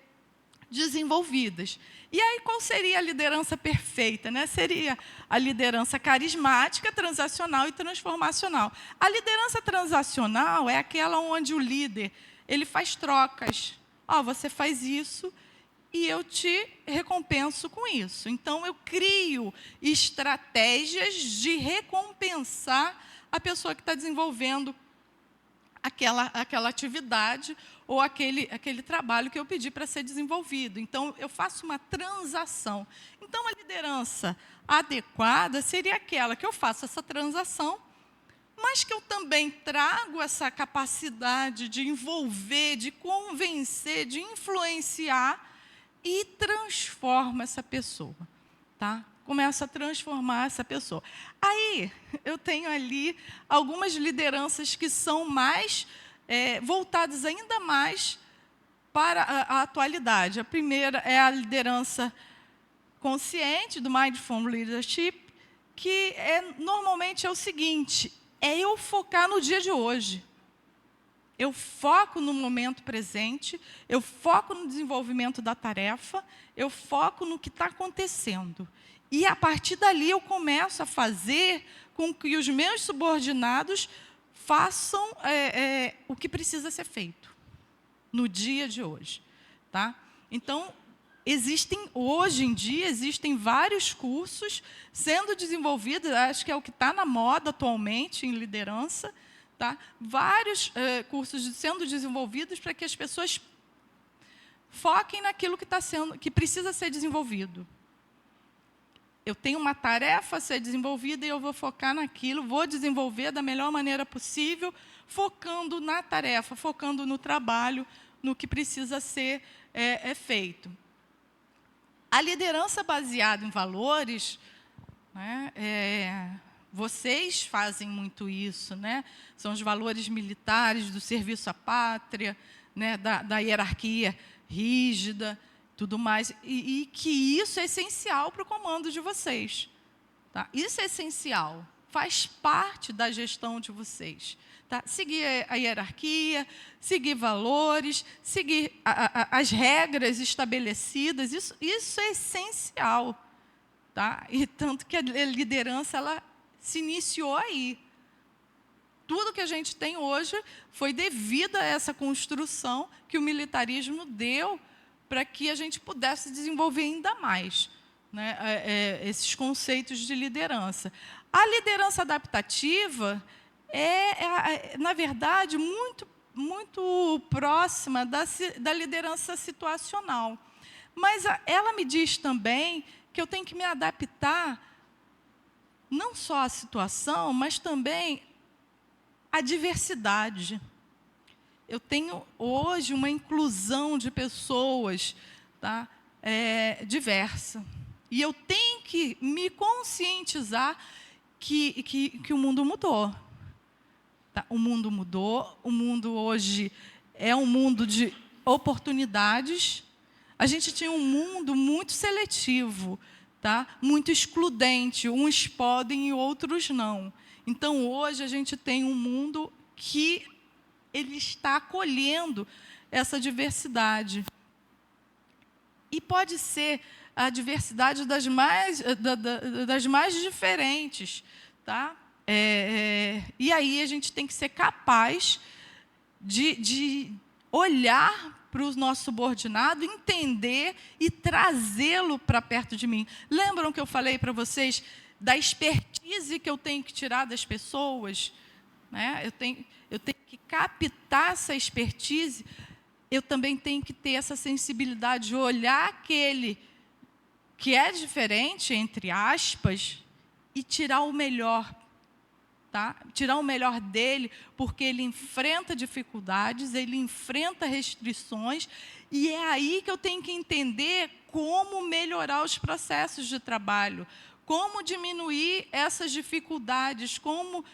desenvolvidas. E aí, qual seria a liderança perfeita? Né? Seria a liderança carismática, transacional e transformacional. A liderança transacional é aquela onde o líder ele faz trocas. Ó, você faz isso e eu te recompenso com isso. Então, eu crio estratégias de recompensar a pessoa que está desenvolvendo aquela atividade ou aquele trabalho que eu pedi para ser desenvolvido. Então, eu faço uma transação. Então, a liderança adequada seria aquela que eu faço essa transação, mas que eu também trago essa capacidade de envolver, de convencer, de influenciar e transformo essa pessoa. Tá? Começa a transformar essa pessoa. Aí, eu tenho ali algumas lideranças que são mais voltadas ainda mais para a atualidade. A primeira é a liderança consciente, do Mindful Leadership, que normalmente é o seguinte, é eu focar no dia de hoje. Eu foco no momento presente, eu foco no desenvolvimento da tarefa, eu foco no que está acontecendo. E, a partir dali, eu começo a fazer com que os meus subordinados façam o que precisa ser feito no dia de hoje. Tá? Então, hoje em dia, existem vários cursos sendo desenvolvidos, acho que é o que está na moda atualmente em liderança, tá? Vários cursos sendo desenvolvidos para que as pessoas foquem naquilo que precisa ser desenvolvido. Eu tenho uma tarefa a ser desenvolvida e eu vou focar naquilo, vou desenvolver da melhor maneira possível, focando na tarefa, focando no trabalho, no que precisa ser feito. A liderança baseada em valores, né, vocês fazem muito isso, né? São os valores militares do serviço à pátria, né, da hierarquia rígida, tudo mais, e que isso é essencial para o comando de vocês. Tá? Isso é essencial, faz parte da gestão de vocês. Tá? Seguir a hierarquia, seguir valores, seguir as regras estabelecidas, isso é essencial. Tá? E tanto que a liderança ela se iniciou aí. Tudo que a gente tem hoje foi devido a essa construção que o militarismo deu para que a gente pudesse desenvolver ainda mais, né, esses conceitos de liderança. A liderança adaptativa na verdade, muito próxima da liderança situacional. Mas ela me diz também que eu tenho que me adaptar não só à situação, mas também à diversidade. Eu tenho hoje uma inclusão de pessoas, tá, diversa. E eu tenho que me conscientizar que o mundo mudou. Tá? O mundo mudou, o mundo hoje é um mundo de oportunidades. A gente tinha um mundo muito seletivo, tá? Muito excludente. Uns podem e outros não. Então, hoje, a gente tem um mundo que ele está acolhendo essa diversidade. E pode ser a diversidade das mais diferentes. Tá? E aí a gente tem que ser capaz de olhar para o nosso subordinado, entender e trazê-lo para perto de mim. Lembram que eu falei para vocês da expertise que eu tenho que tirar das pessoas? Né? Eu tenho que captar essa expertise. Eu também tenho que ter essa sensibilidade de olhar aquele que é diferente, entre aspas, e tirar o melhor. Tá? Tirar o melhor dele, porque ele enfrenta dificuldades, ele enfrenta restrições, e é aí que eu tenho que entender como melhorar os processos de trabalho, como diminuir essas dificuldades, como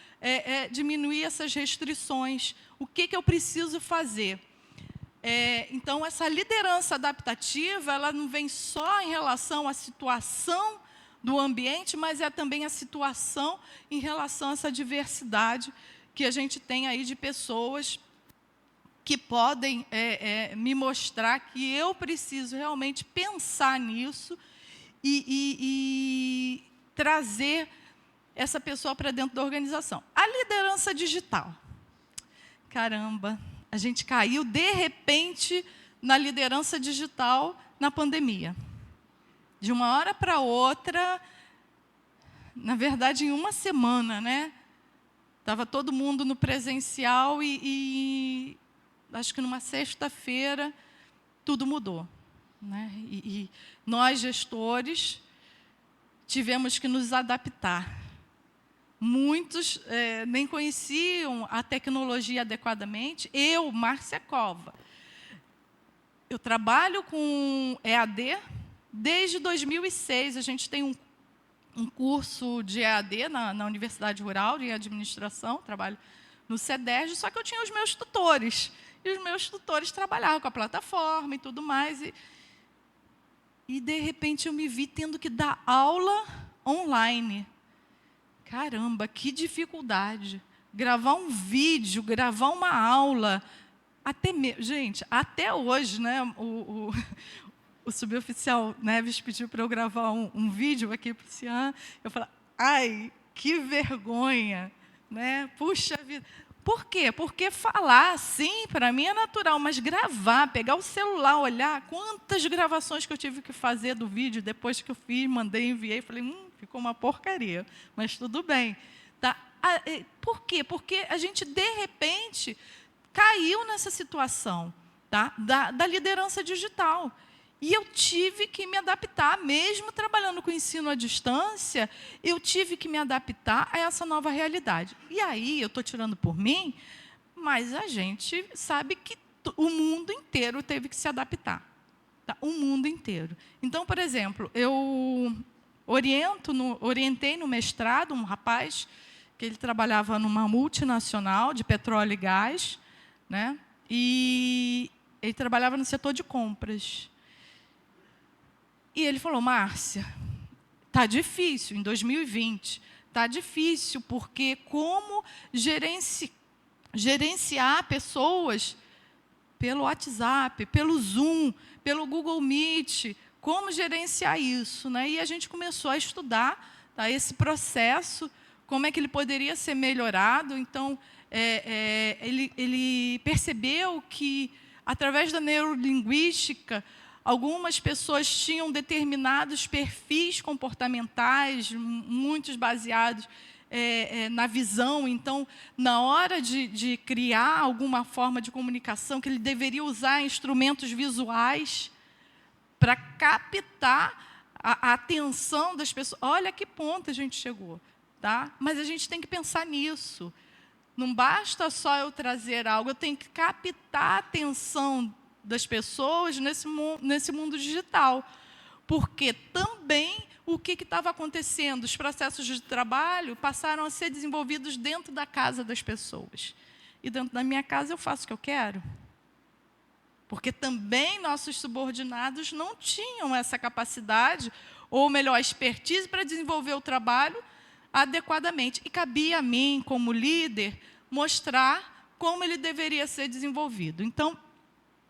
diminuir essas restrições, o que eu preciso fazer. Então, essa liderança adaptativa, ela não vem só em relação à situação do ambiente, mas é também a situação em relação a essa diversidade que a gente tem aí de pessoas que podem me mostrar que eu preciso realmente pensar nisso e trazer essa pessoa para dentro da organização. A liderança digital. Caramba, a gente caiu, de repente, na liderança digital na pandemia. De uma hora para outra, na verdade, em uma semana, né? Estava todo mundo no presencial e acho que numa sexta-feira, tudo mudou. Né? E nós, gestores, tivemos que nos adaptar. Muitos nem conheciam a tecnologia adequadamente. Eu, Márcia Cova, eu trabalho com EAD. Desde 2006, a gente tem um curso de EAD na Universidade Rural de Administração, trabalho no CEDERJ, só que eu tinha os meus tutores. E os meus tutores trabalhavam com a plataforma e tudo mais. E de repente, eu me vi tendo que dar aula online. Caramba, que dificuldade. Gravar um vídeo, gravar uma aula. Gente, até hoje, né, o suboficial Neves pediu para eu gravar um vídeo aqui para o Cian. Eu falei, ai, que vergonha, né? Puxa vida. Por quê? Porque falar, sim, para mim é natural, mas gravar, pegar o celular, olhar, quantas gravações que eu tive que fazer do vídeo, depois que eu fiz, mandei, enviei, falei, ficou uma porcaria, mas tudo bem. Tá? Por quê? Porque a gente, de repente, caiu nessa situação, tá? da liderança digital. E eu tive que me adaptar, mesmo trabalhando com ensino à distância, eu tive que me adaptar a essa nova realidade. E aí, eu estou tirando por mim, mas a gente sabe que o mundo inteiro teve que se adaptar. Tá? O mundo inteiro. Então, por exemplo, eu orientei no mestrado um rapaz que ele trabalhava numa multinacional de petróleo e gás, né? E ele trabalhava no setor de compras. E ele falou, Márcia, está difícil, em 2020, está difícil, porque como gerenciar pessoas pelo WhatsApp, pelo Zoom, pelo Google Meet, como gerenciar isso? Né? E a gente começou a estudar esse processo, como é que ele poderia ser melhorado. Então, ele percebeu que, através da neurolinguística, algumas pessoas tinham determinados perfis comportamentais, muitos baseados na visão. Então, na hora de criar alguma forma de comunicação, que ele deveria usar instrumentos visuais para captar a atenção das pessoas. Olha a que ponto a gente chegou. Tá? Mas a gente tem que pensar nisso. Não basta só eu trazer algo, eu tenho que captar a atenção das pessoas nesse mundo digital. Porque também o que estava acontecendo? Os processos de trabalho passaram a ser desenvolvidos dentro da casa das pessoas. E dentro da minha casa eu faço o que eu quero. porque também nossos subordinados não tinham essa capacidade, ou melhor, expertise para desenvolver o trabalho adequadamente. E cabia a mim, como líder, mostrar como ele deveria ser desenvolvido. Então,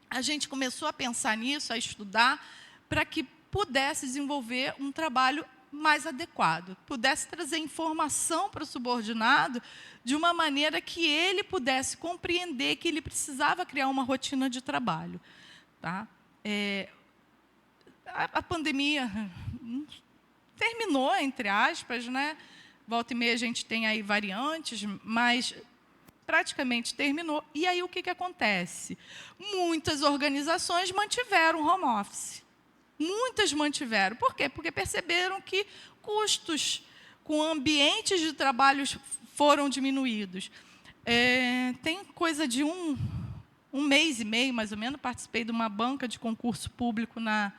a gente começou a pensar nisso, a estudar, para que pudesse desenvolver um trabalho mais adequado, pudesse trazer informação para o subordinado de uma maneira que ele pudesse compreender que ele precisava criar uma rotina de trabalho. Tá? A pandemia terminou, entre aspas, né? Volta e meia a gente tem aí variantes, mas praticamente terminou. E aí o que acontece? Muitas organizações mantiveram o home office. Muitas mantiveram. Por quê? Porque perceberam que custos com ambientes de trabalho foram diminuídos. Tem coisa de um mês e meio, mais ou menos, participei de uma banca de concurso público na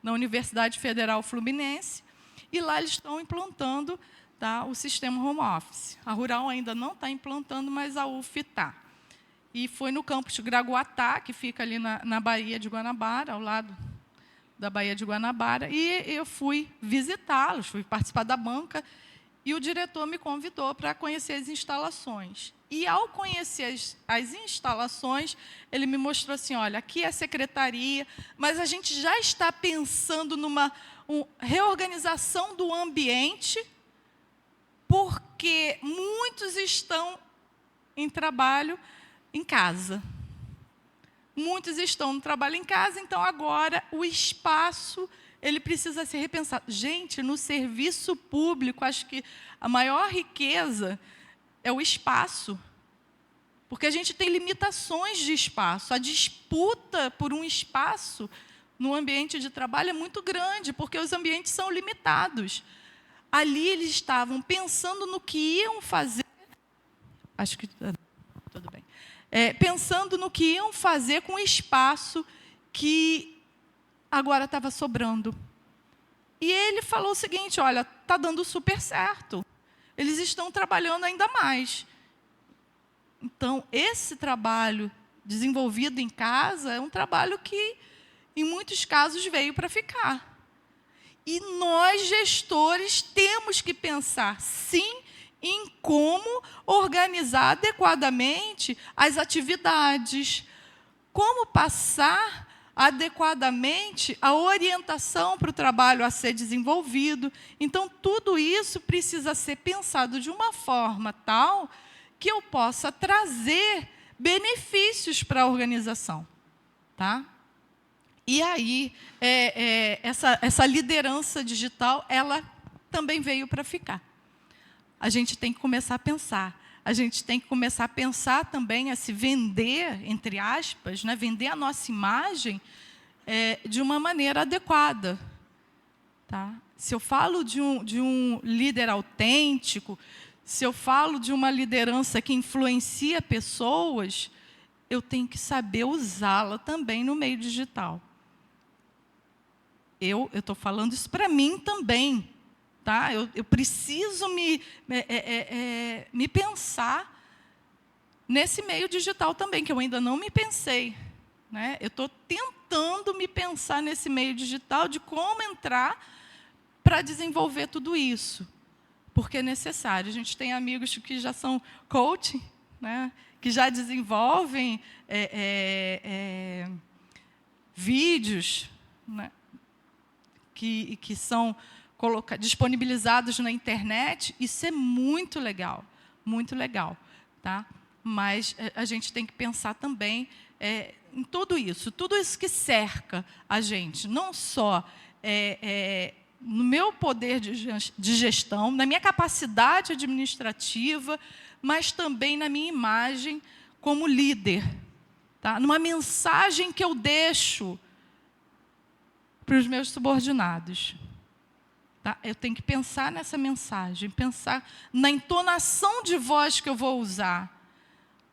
Universidade Federal Fluminense, e lá eles estão implantando, tá, o sistema home office. A Rural ainda não está implantando, mas a UF está. E foi no campus de Gragoatá, que fica ali na Baía de Guanabara, ao lado da Baía de Guanabara, e eu fui visitá-los, fui participar da banca, e o diretor me convidou para conhecer as instalações. E, ao conhecer as instalações, ele me mostrou assim, olha, aqui é a secretaria, mas a gente já está pensando numa reorganização do ambiente, porque muitos estão em trabalho em casa. Muitos estão no trabalho em casa, então agora o espaço ele precisa ser repensado. Gente, no serviço público, acho que a maior riqueza é o espaço, porque a gente tem limitações de espaço. A disputa por um espaço no ambiente de trabalho é muito grande, porque os ambientes são limitados. Ali eles estavam pensando no que iam fazer. Acho que tudo bem. Pensando no que iam fazer com o espaço que agora estava sobrando. E ele falou o seguinte, olha, está dando super certo. Eles estão trabalhando ainda mais. Então, esse trabalho desenvolvido em casa é um trabalho que, em muitos casos, veio para ficar. E nós, gestores, temos que pensar, sim, em como organizar adequadamente as atividades, como passar adequadamente a orientação para o trabalho a ser desenvolvido. Então, tudo isso precisa ser pensado de uma forma tal que eu possa trazer benefícios para a organização. Tá? E aí, essa liderança digital, ela também veio para ficar. A gente tem que começar a pensar. A gente tem que começar a pensar também a se vender, entre aspas, né, vender a nossa imagem de uma maneira adequada. Tá? Se eu falo de um líder autêntico, se eu falo de uma liderança que influencia pessoas, eu tenho que saber usá-la também no meio digital. Eu estou falando isso para mim também. Tá? Eu preciso me pensar nesse meio digital também, que eu ainda não me pensei. Né? Eu estou tentando me pensar nesse meio digital de como entrar para desenvolver tudo isso. Porque é necessário. A gente tem amigos que já são coaching, né? Que já desenvolvem vídeos, né? que são disponibilizados na internet. Isso é muito legal, muito legal. Tá? Mas a gente tem que pensar também em tudo isso que cerca a gente, não só no meu poder de gestão, na minha capacidade administrativa, mas também na minha imagem como líder. Tá? Numa mensagem que eu deixo para os meus subordinados. Tá? Eu tenho que pensar nessa mensagem, pensar na entonação de voz que eu vou usar,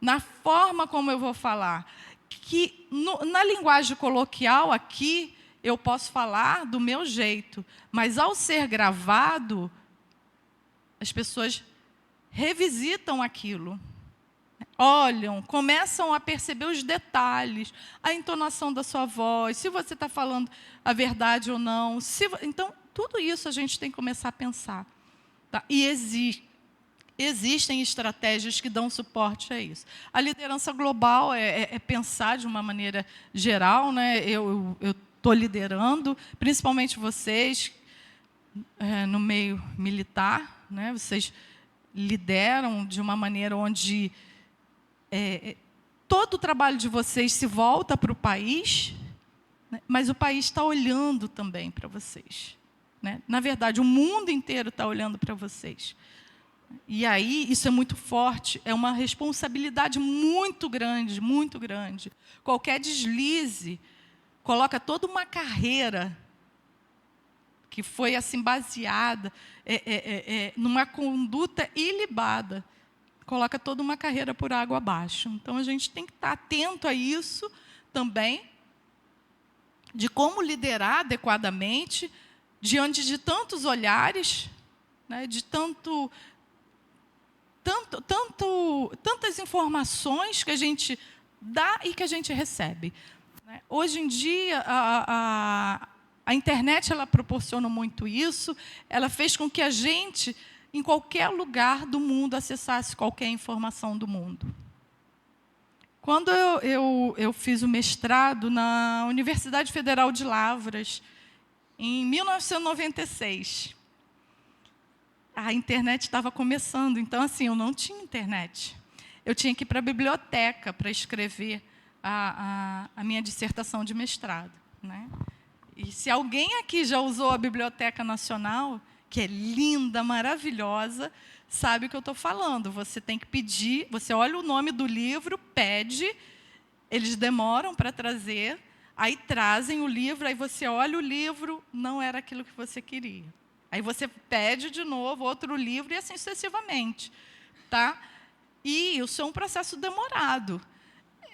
na forma como eu vou falar. Que na linguagem coloquial aqui, eu posso falar do meu jeito, mas ao ser gravado, as pessoas revisitam aquilo. olham, começam a perceber os detalhes, a entonação da sua voz, se você está falando a verdade ou não. Então, tudo isso a gente tem que começar a pensar. Tá? E existem estratégias que dão suporte a isso. A liderança global é pensar de uma maneira geral, né? Eu estou liderando, principalmente vocês, no meio militar, né? Vocês lideram de uma maneira onde todo o trabalho de vocês se volta para o país, né? Mas o país está olhando também para vocês. Né? Na verdade, o mundo inteiro está olhando para vocês. E aí, isso é muito forte, é uma responsabilidade muito grande, muito grande. Qualquer deslize coloca toda uma carreira que foi assim baseada numa conduta ilibada, coloca toda uma carreira por água abaixo. Então, a gente tem que estar atento a isso também, de como liderar adequadamente, diante de tantos olhares, né, de tantas informações que a gente dá e que a gente recebe. Né? Hoje em dia, a internet ela proporciona muito isso, ela fez com que a gente, em qualquer lugar do mundo, acessasse qualquer informação do mundo. Quando eu fiz o mestrado na Universidade Federal de Lavras, em 1996, a internet estava começando, então, assim, eu não tinha internet. Eu tinha que ir para a biblioteca para escrever a minha dissertação de mestrado. Né? E se alguém aqui já usou a Biblioteca Nacional, que é linda, maravilhosa, sabe o que eu estou falando. Você tem que pedir, você olha o nome do livro, pede, eles demoram para trazer, aí trazem o livro, aí você olha o livro, não era aquilo que você queria. Aí você pede de novo outro livro e assim sucessivamente. Tá? E isso é um processo demorado.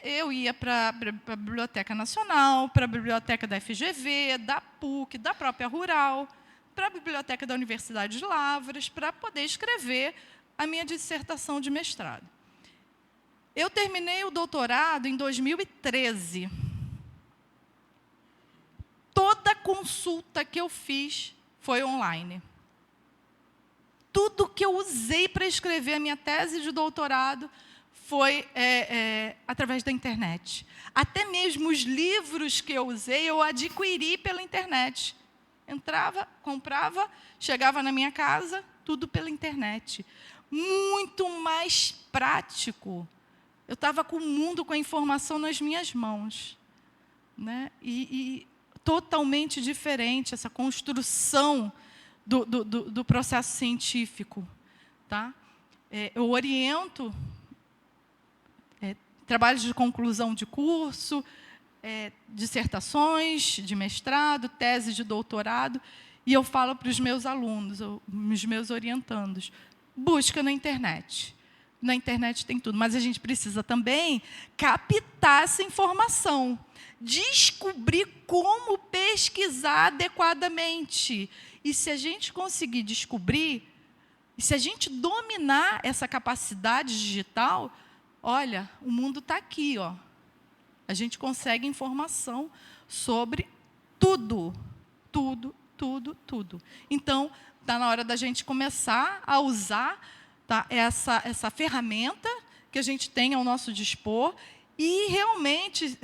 Eu ia para a Biblioteca Nacional, para a Biblioteca da FGV, da PUC, da própria Rural, para a Biblioteca da Universidade de Lavras, para poder escrever a minha dissertação de mestrado. Eu terminei o doutorado em 2013. Toda consulta que eu fiz foi online. Tudo que eu usei para escrever a minha tese de doutorado foi através da internet. Até mesmo os livros que eu usei, eu adquiri pela internet. Entrava, comprava, chegava na minha casa, tudo pela internet. Muito mais prático. Eu estava com o mundo, com a informação nas minhas mãos. Né? E totalmente diferente essa construção do processo científico. Tá? Eu oriento trabalhos de conclusão de curso, dissertações de mestrado, tese de doutorado, e eu falo para os meus alunos, os meus orientandos, busca na internet. Na internet tem tudo, mas a gente precisa também captar essa informação, descobrir como pesquisar adequadamente. E se a gente conseguir descobrir, e se a gente dominar essa capacidade digital, olha, o mundo está aqui, ó. A gente consegue informação sobre tudo, tudo, tudo, tudo. Então, está na hora da gente começar a usar, tá, essa ferramenta que a gente tem ao nosso dispor e realmente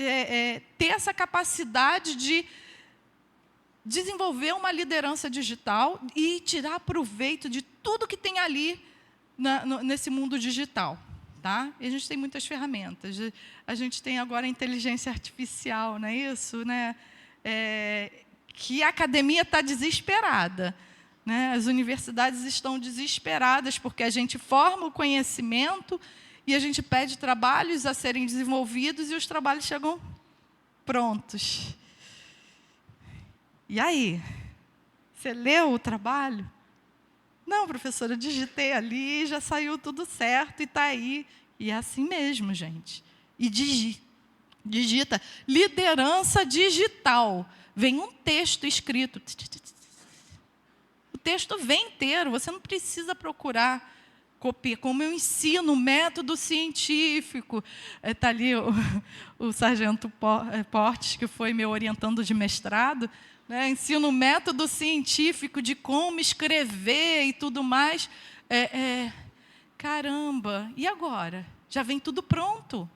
ter essa capacidade de desenvolver uma liderança digital e tirar proveito de tudo que tem ali nesse mundo digital. Tá? E a gente tem muitas ferramentas. A gente tem agora a inteligência artificial, não é isso? Né? Que a academia está desesperada. Né? As universidades estão desesperadas porque a gente forma o conhecimento e a gente pede trabalhos a serem desenvolvidos e os trabalhos chegam prontos. E aí? Você leu o trabalho? Não, professora, eu digitei ali, já saiu tudo certo e está aí. E é assim mesmo, gente. E digita. Liderança digital. Vem um texto escrito. O texto vem inteiro, você não precisa procurar como eu ensino método científico. Está ali o sargento Portes, que foi meu orientando de mestrado, né? Ensino método científico de como escrever e tudo mais. Caramba, e agora? Já vem tudo pronto.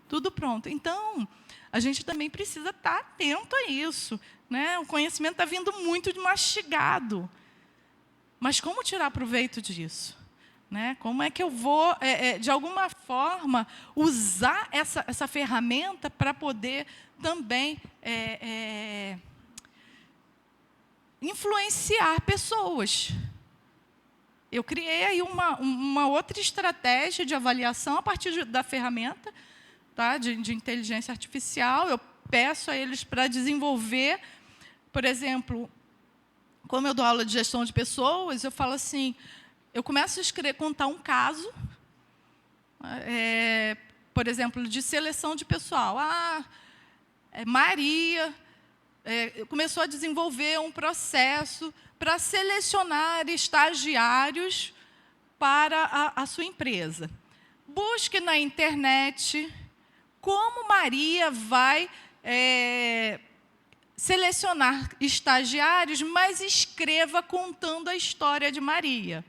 Tudo pronto. Então, a gente também precisa estar atento a isso, né? O conhecimento está vindo muito mastigado. Mas como tirar proveito disso? Né? Como é que eu vou, de alguma forma, usar essa ferramenta para poder também influenciar pessoas? Eu criei aí uma outra estratégia de avaliação a partir da ferramenta, tá? de inteligência artificial. Eu peço a eles para desenvolver, por exemplo, como eu dou aula de gestão de pessoas, eu falo assim, eu começo a contar um caso, por exemplo, de seleção de pessoal. Maria começou a desenvolver um processo para selecionar estagiários para a sua empresa. Busque na internet como Maria vai selecionar estagiários, mas escreva contando a história de Maria.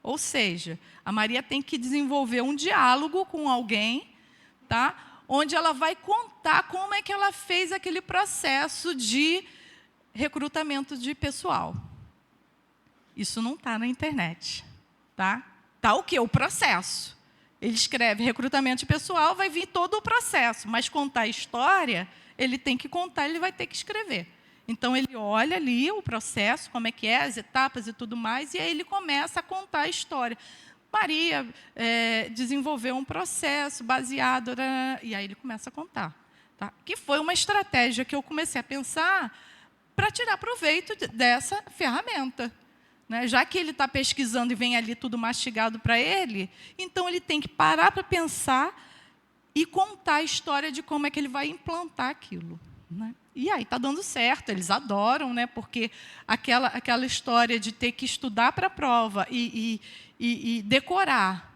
Ou seja, a Maria tem que desenvolver um diálogo com alguém, tá? Onde ela vai contar como é que ela fez aquele processo de recrutamento de pessoal. Isso não está na internet. Tá? Tá o quê? O processo. Ele escreve recrutamento de pessoal, vai vir todo o processo, mas contar a história, ele tem que contar, ele vai ter que escrever. Então, ele olha ali o processo, como é que é, as etapas e tudo mais, e aí ele começa a contar a história. Maria desenvolveu um processo baseado... E aí ele começa a contar. Tá? Que foi uma estratégia que eu comecei a pensar para tirar proveito dessa ferramenta. Né? Já que ele está pesquisando e vem ali tudo mastigado para ele, então ele tem que parar para pensar e contar a história de como é que ele vai implantar aquilo. Né? E aí está dando certo, eles adoram, né? Porque aquela história de ter que estudar para a prova e decorar,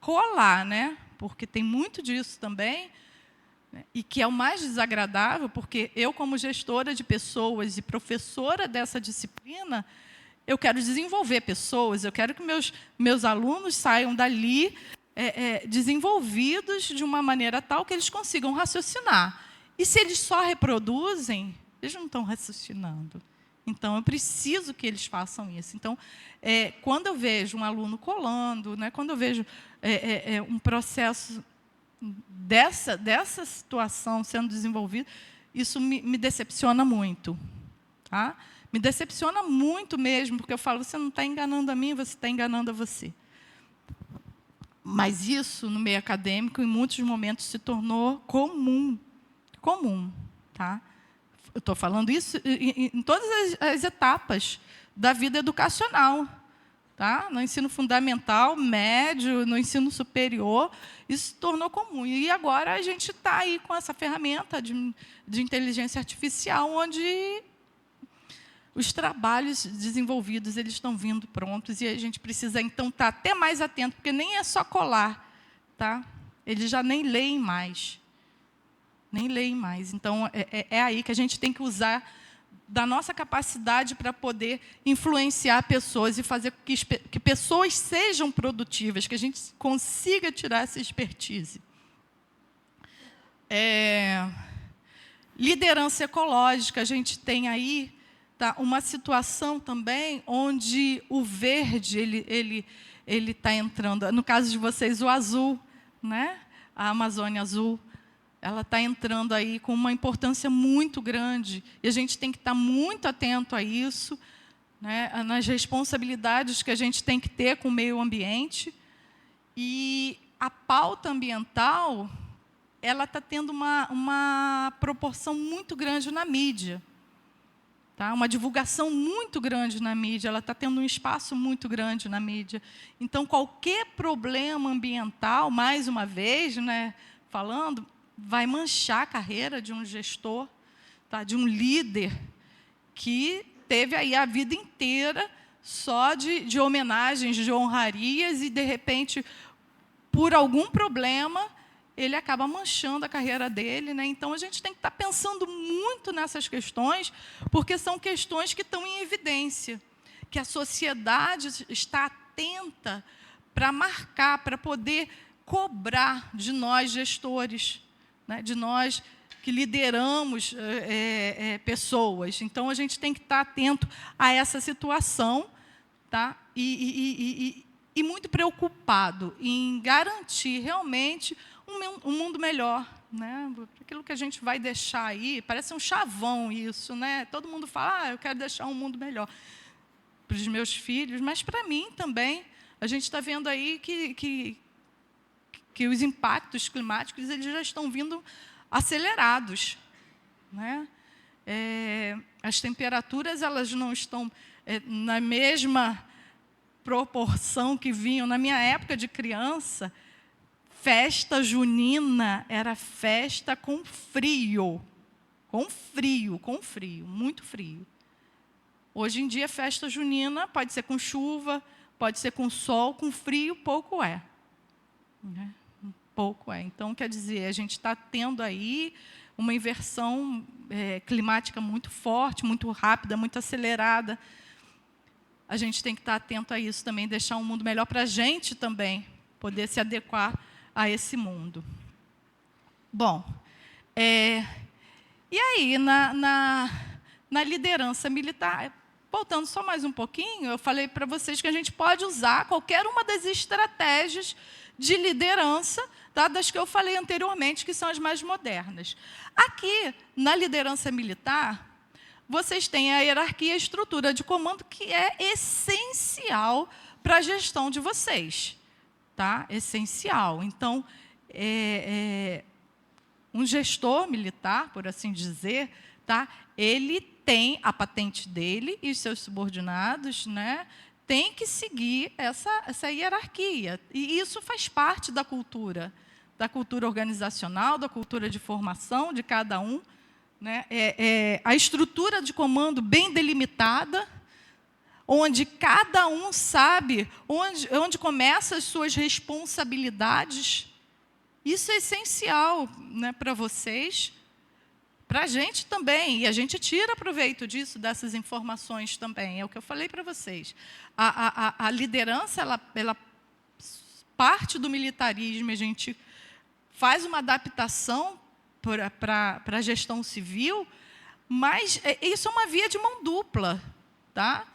colar, né? Porque tem muito disso também, né? E que é o mais desagradável, porque eu, como gestora de pessoas e professora dessa disciplina, eu quero desenvolver pessoas, eu quero que meus alunos saiam dali desenvolvidos de uma maneira tal que eles consigam raciocinar. E se eles só reproduzem, eles não estão raciocinando. Então, eu preciso que eles façam isso. Então, quando eu vejo um aluno colando, né, quando eu vejo um processo dessa situação sendo desenvolvido, isso me decepciona muito. Tá? Me decepciona muito mesmo, porque eu falo, você não está enganando a mim, você está enganando a você. Mas isso, no meio acadêmico, em muitos momentos, se tornou comum. Tá? Eu estou falando isso em todas as etapas da vida educacional. Tá? No ensino fundamental, médio, no ensino superior, isso se tornou comum. E agora a gente está aí com essa ferramenta de inteligência artificial, onde os trabalhos desenvolvidos eles estão vindo prontos, e a gente precisa, então, estar até mais atento, porque nem é só colar. Tá? Eles já nem leem mais. Nem leem mais. Então, é aí que a gente tem que usar da nossa capacidade para poder influenciar pessoas e fazer que pessoas sejam produtivas, que a gente consiga tirar essa expertise. Liderança ecológica, a gente tem aí uma situação também onde o verde ele está entrando. No caso de vocês, o azul, né? A Amazônia Azul. Ela está entrando aí com uma importância muito grande, e a gente tem que estar muito atento a isso, né, nas responsabilidades que a gente tem que ter com o meio ambiente. E a pauta ambiental ela está tendo uma proporção muito grande na mídia. Tá? Uma divulgação muito grande na mídia, ela está tendo um espaço muito grande na mídia. Então, qualquer problema ambiental, mais uma vez, né, falando, vai manchar a carreira de um gestor, tá? De um líder que teve aí a vida inteira só de homenagens, de honrarias, e, de repente, por algum problema, ele acaba manchando a carreira dele, né? Então, a gente tem que estar pensando muito nessas questões, porque são questões que estão em evidência, que a sociedade está atenta para marcar, para poder cobrar de nós, gestores, né? De nós que lideramos pessoas. Então, a gente tem que estar atento a essa situação, tá? E muito preocupado em garantir realmente um mundo melhor, né? Aquilo que a gente vai deixar aí, parece um chavão isso, né? Todo mundo fala, eu quero deixar um mundo melhor para os meus filhos, mas para mim também. A gente está vendo aí que os impactos climáticos eles já estão vindo acelerados, né? As temperaturas elas não estão na mesma proporção que vinham. Na minha época de criança, festa junina era festa com frio, muito frio. Hoje em dia, festa junina pode ser com chuva, pode ser com sol, com frio, pouco é. Né? Pouco é. Então, quer dizer, a gente está tendo aí uma inversão climática muito forte, muito rápida, muito acelerada. A gente tem que estar atento a isso também, deixar um mundo melhor para a gente também poder se adequar a esse mundo. Bom, e aí, na liderança militar, voltando só mais um pouquinho, eu falei para vocês que a gente pode usar qualquer uma das estratégias de liderança, tá, das que eu falei anteriormente, que são as mais modernas. Aqui, na liderança militar, vocês têm a hierarquia e a estrutura de comando, que é essencial para a gestão de vocês. Tá? Essencial. Então, um gestor militar, por assim dizer, tá? Ele tem a patente dele e os seus subordinados, né? Tem que seguir essa hierarquia. E isso faz parte da cultura organizacional, da cultura de formação de cada um. Né? A estrutura de comando bem delimitada, onde cada um sabe onde começam as suas responsabilidades. Isso é essencial, né, para vocês, para a gente também, e a gente tira proveito disso, dessas informações também, é o que eu falei para vocês. A liderança, ela parte do militarismo, a gente faz uma adaptação para a gestão civil, mas isso é uma via de mão dupla. Tá?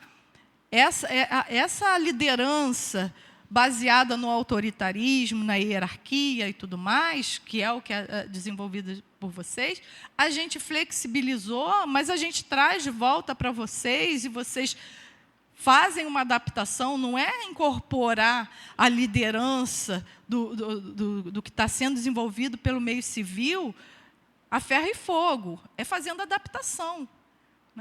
Essa liderança baseada no autoritarismo, na hierarquia e tudo mais, que é o que é desenvolvido por vocês, a gente flexibilizou, mas a gente traz de volta para vocês, e vocês fazem uma adaptação, não é incorporar a liderança do que está sendo desenvolvido pelo meio civil a ferro e fogo, é fazendo adaptação.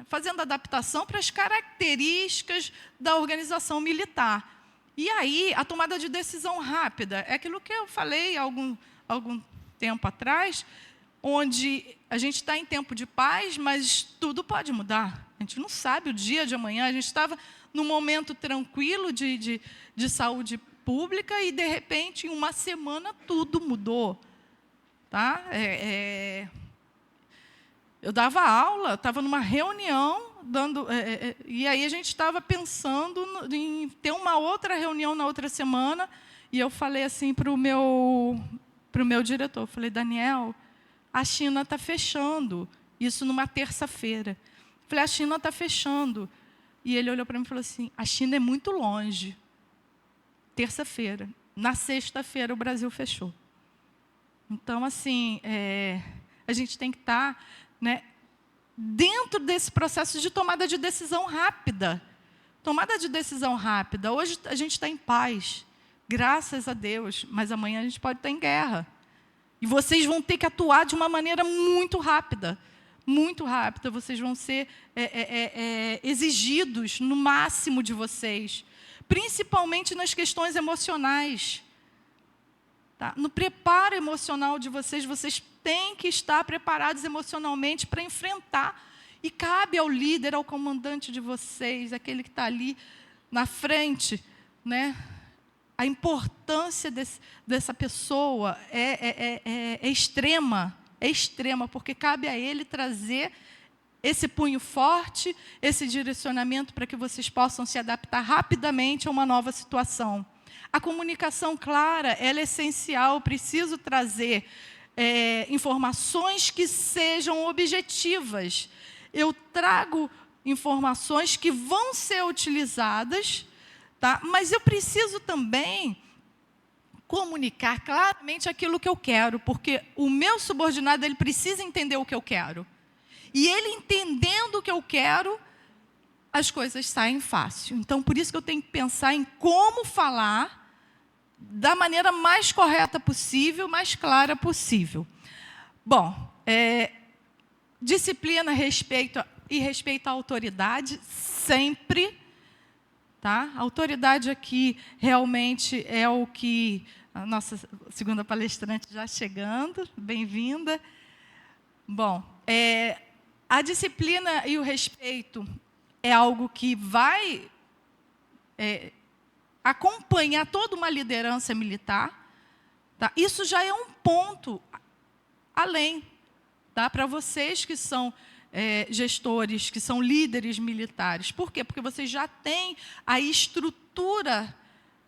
Fazendo adaptação para as características da organização militar. E aí, a tomada de decisão rápida, é aquilo que eu falei algum tempo atrás, onde a gente está em tempo de paz, mas tudo pode mudar. A gente não sabe o dia de amanhã. A gente estava num momento tranquilo de saúde pública e, de repente, em uma semana, tudo mudou. Tá? Eu dava aula, estava numa reunião, e aí a gente estava pensando em ter uma outra reunião na outra semana, e eu falei assim para o meu diretor, eu falei, Daniel, a China está fechando, isso numa terça-feira. Falei, a China está fechando. E ele olhou para mim e falou assim, a China é muito longe. Terça-feira. Na sexta-feira, o Brasil fechou. Então, assim, a gente tem que estar... né, dentro desse processo de tomada de decisão rápida. Tomada de decisão rápida. Hoje a gente está em paz, graças a Deus, mas amanhã a gente pode estar em guerra. E vocês vão ter que atuar de uma maneira muito rápida. Muito rápida. Vocês vão ser exigidos no máximo de vocês, principalmente nas questões emocionais. Tá? No preparo emocional de vocês, vocês têm que estar preparados emocionalmente para enfrentar. E cabe ao líder, ao comandante de vocês, aquele que está ali na frente, né, a importância dessa pessoa é extrema, porque cabe a ele trazer esse punho forte, esse direcionamento para que vocês possam se adaptar rapidamente a uma nova situação. A comunicação clara, ela é essencial, preciso trazer informações que sejam objetivas. Eu trago informações que vão ser utilizadas, tá? Mas eu preciso também comunicar claramente aquilo que eu quero, porque o meu subordinado ele precisa entender o que eu quero. E ele entendendo o que eu quero, as coisas saem fácil. Então, por isso que eu tenho que pensar em como falar da maneira mais correta possível, mais clara possível. Bom, disciplina, respeito à autoridade, sempre. Tá? A autoridade aqui realmente é o que... A nossa segunda palestrante já chegando, bem-vinda. Bom, a disciplina e o respeito é algo que vai acompanhar toda uma liderança militar. Tá? Isso já é um ponto além, tá? Para vocês que são gestores, que são líderes militares. Por quê? Porque vocês já têm a estrutura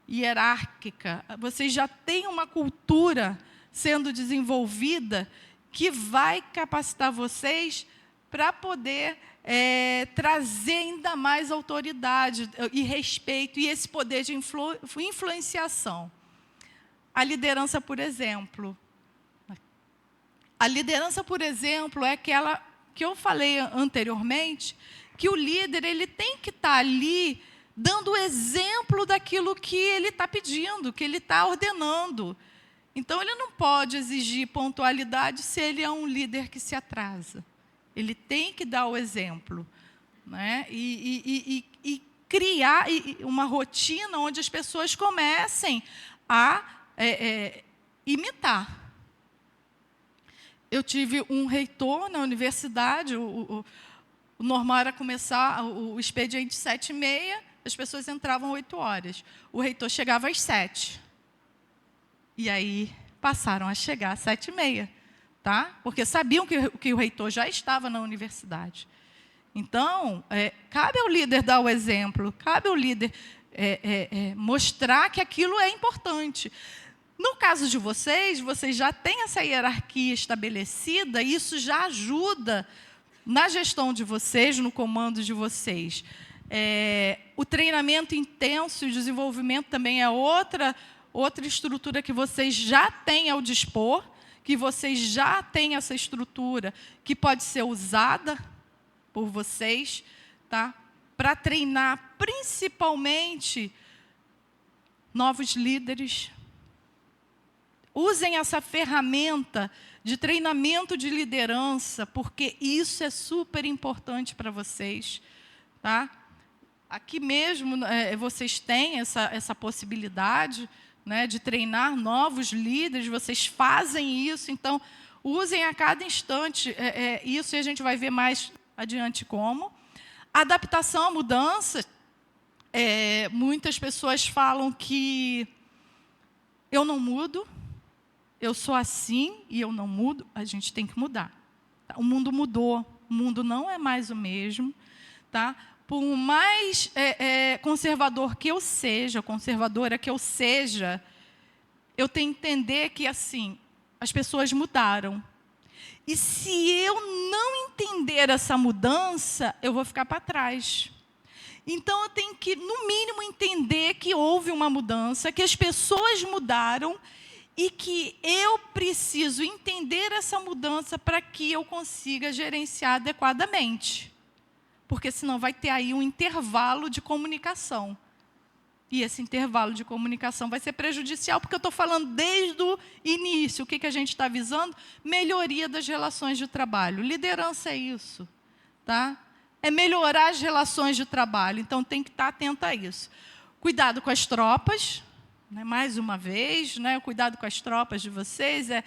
hierárquica, vocês já têm uma cultura sendo desenvolvida que vai capacitar vocês para poder trazer ainda mais autoridade e respeito e esse poder de influenciação. A liderança, por exemplo. A liderança, por exemplo, é aquela que eu falei anteriormente, que o líder ele tem que estar ali dando o exemplo daquilo que ele está pedindo, que ele está ordenando. Então, ele não pode exigir pontualidade se ele é um líder que se atrasa. Ele tem que dar o exemplo, né? E criar uma rotina onde as pessoas comecem a imitar. Eu tive um reitor na universidade, o normal era começar o expediente 7h30, as pessoas entravam 8 horas. O reitor chegava às 7. E aí passaram a chegar às 7h30, tá? Porque sabiam que o reitor já estava na universidade. Então, cabe ao líder dar o exemplo, cabe ao líder mostrar que aquilo é importante. No caso de vocês já têm essa hierarquia estabelecida, e isso já ajuda na gestão de vocês, no comando de vocês. O treinamento intenso e o desenvolvimento também é outra estrutura que vocês já têm ao dispor, que vocês já têm essa estrutura que pode ser usada por vocês, tá? Para treinar principalmente novos líderes. Usem essa ferramenta de treinamento de liderança, porque isso é super importante para vocês. Tá? Aqui mesmo vocês têm essa possibilidade, né, de treinar novos líderes, vocês fazem isso, então usem a cada instante isso, e a gente vai ver mais adiante como. Adaptação à mudança, muitas pessoas falam que eu não mudo, eu sou assim e eu não mudo. A gente tem que mudar. Tá? O mundo mudou, o mundo não é mais o mesmo. Tá? Por mais conservador que eu seja, conservadora que eu seja, eu tenho que entender que assim, as pessoas mudaram. E se eu não entender essa mudança, eu vou ficar para trás. Então, eu tenho que, no mínimo, entender que houve uma mudança, que as pessoas mudaram, e que eu preciso entender essa mudança para que eu consiga gerenciar adequadamente. Porque senão vai ter aí um intervalo de comunicação. E esse intervalo de comunicação vai ser prejudicial, porque eu estou falando desde o início. O que a gente está visando? Melhoria das relações de trabalho. Liderança é isso. Tá? É melhorar as relações de trabalho. Então, tem que estar atento a isso. Cuidado com as tropas. Né, mais uma vez, né, o cuidado com as tropas de vocês é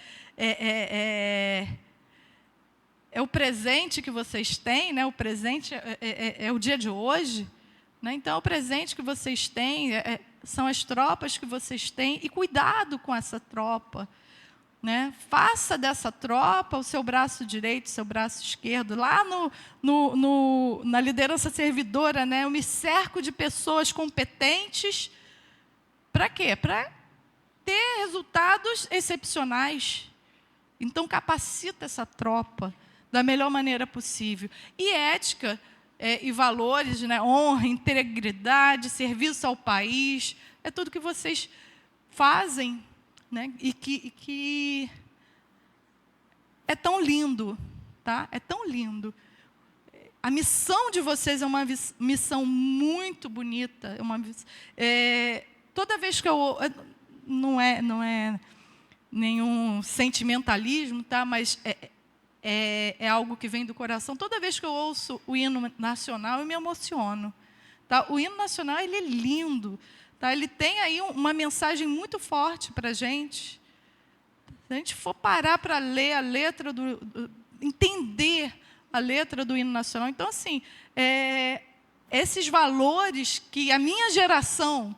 o presente que vocês têm, né, o presente é o dia de hoje, né? Então, o presente que vocês têm são as tropas que vocês têm, e cuidado com essa tropa, né? Faça dessa tropa o seu braço direito, o seu braço esquerdo. Lá na liderança servidora, né, eu me cerco de pessoas competentes. Para quê? Para ter resultados excepcionais. Então, capacita essa tropa da melhor maneira possível. E ética e valores, né, honra, integridade, serviço ao país, é tudo que vocês fazem, né, e que é tão lindo, tá? É tão lindo. A missão de vocês é uma missão muito bonita. Toda vez que eu... Não é nenhum sentimentalismo, tá? Mas é algo que vem do coração. Toda vez que eu ouço o hino nacional, eu me emociono. Tá? O hino nacional, ele é lindo. Tá? Ele tem aí uma mensagem muito forte para a gente. Se a gente for parar para ler a letra, entender a letra do hino nacional. Então, assim, esses valores que a minha geração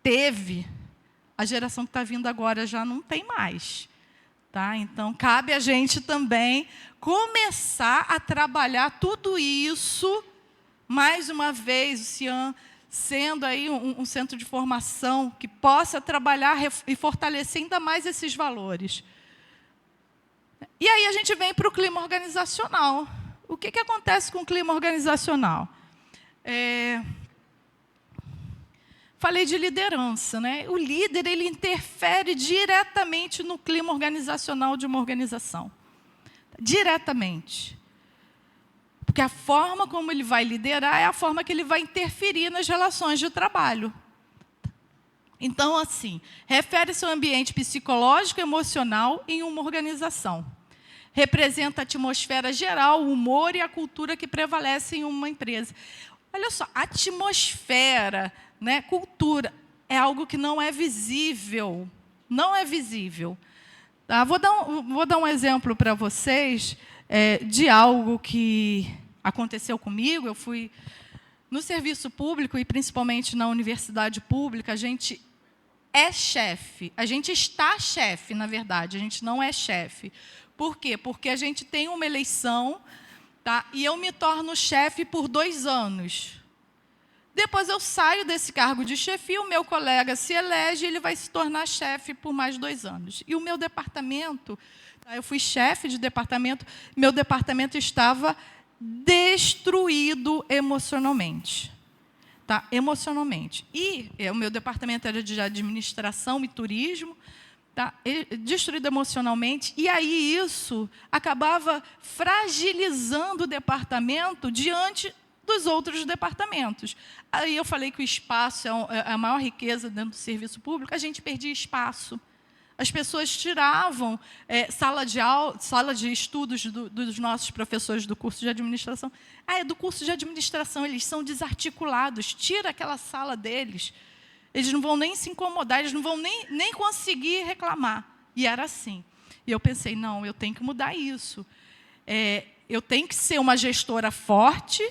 teve, a geração que está vindo agora já não tem mais. Tá? Então, cabe a gente também começar a trabalhar tudo isso, mais uma vez, o CIAN sendo aí um centro de formação que possa trabalhar e fortalecer ainda mais esses valores. E aí a gente vem para o clima organizacional. O que acontece com o clima organizacional? Falei de liderança, né? O líder, ele interfere diretamente no clima organizacional de uma organização. Diretamente. Porque a forma como ele vai liderar é a forma que ele vai interferir nas relações de trabalho. Então, assim, refere-se ao ambiente psicológico e emocional em uma organização. Representa a atmosfera geral, o humor e a cultura que prevalece em uma empresa. Olha só, atmosfera, né, cultura, é algo que não é visível. Não é visível. Tá? Vou dar um exemplo para vocês de algo que aconteceu comigo. Eu fui no serviço público e principalmente na universidade pública. A gente é chefe. A gente está chefe, na verdade. A gente não é chefe. Por quê? Porque a gente tem uma eleição, tá? E eu me torno chefe por 2 anos. Depois eu saio desse cargo de chefia, o meu colega se elege e ele vai se tornar chefe por mais 2 anos. E o meu departamento, eu fui chefe de departamento, meu departamento estava destruído emocionalmente. Tá? Emocionalmente. E o meu departamento era de administração e turismo, tá? Destruído emocionalmente, e aí isso acabava fragilizando o departamento diante dos outros departamentos. Aí eu falei que o espaço é a maior riqueza dentro do serviço público. A gente perdia espaço. As pessoas tiravam sala de estudos dos nossos professores do curso de administração. Do curso de administração, eles são desarticulados. Tira aquela sala deles. Eles não vão nem se incomodar, eles não vão nem conseguir reclamar. E era assim. E eu pensei, não, eu tenho que mudar isso. Eu tenho que ser uma gestora forte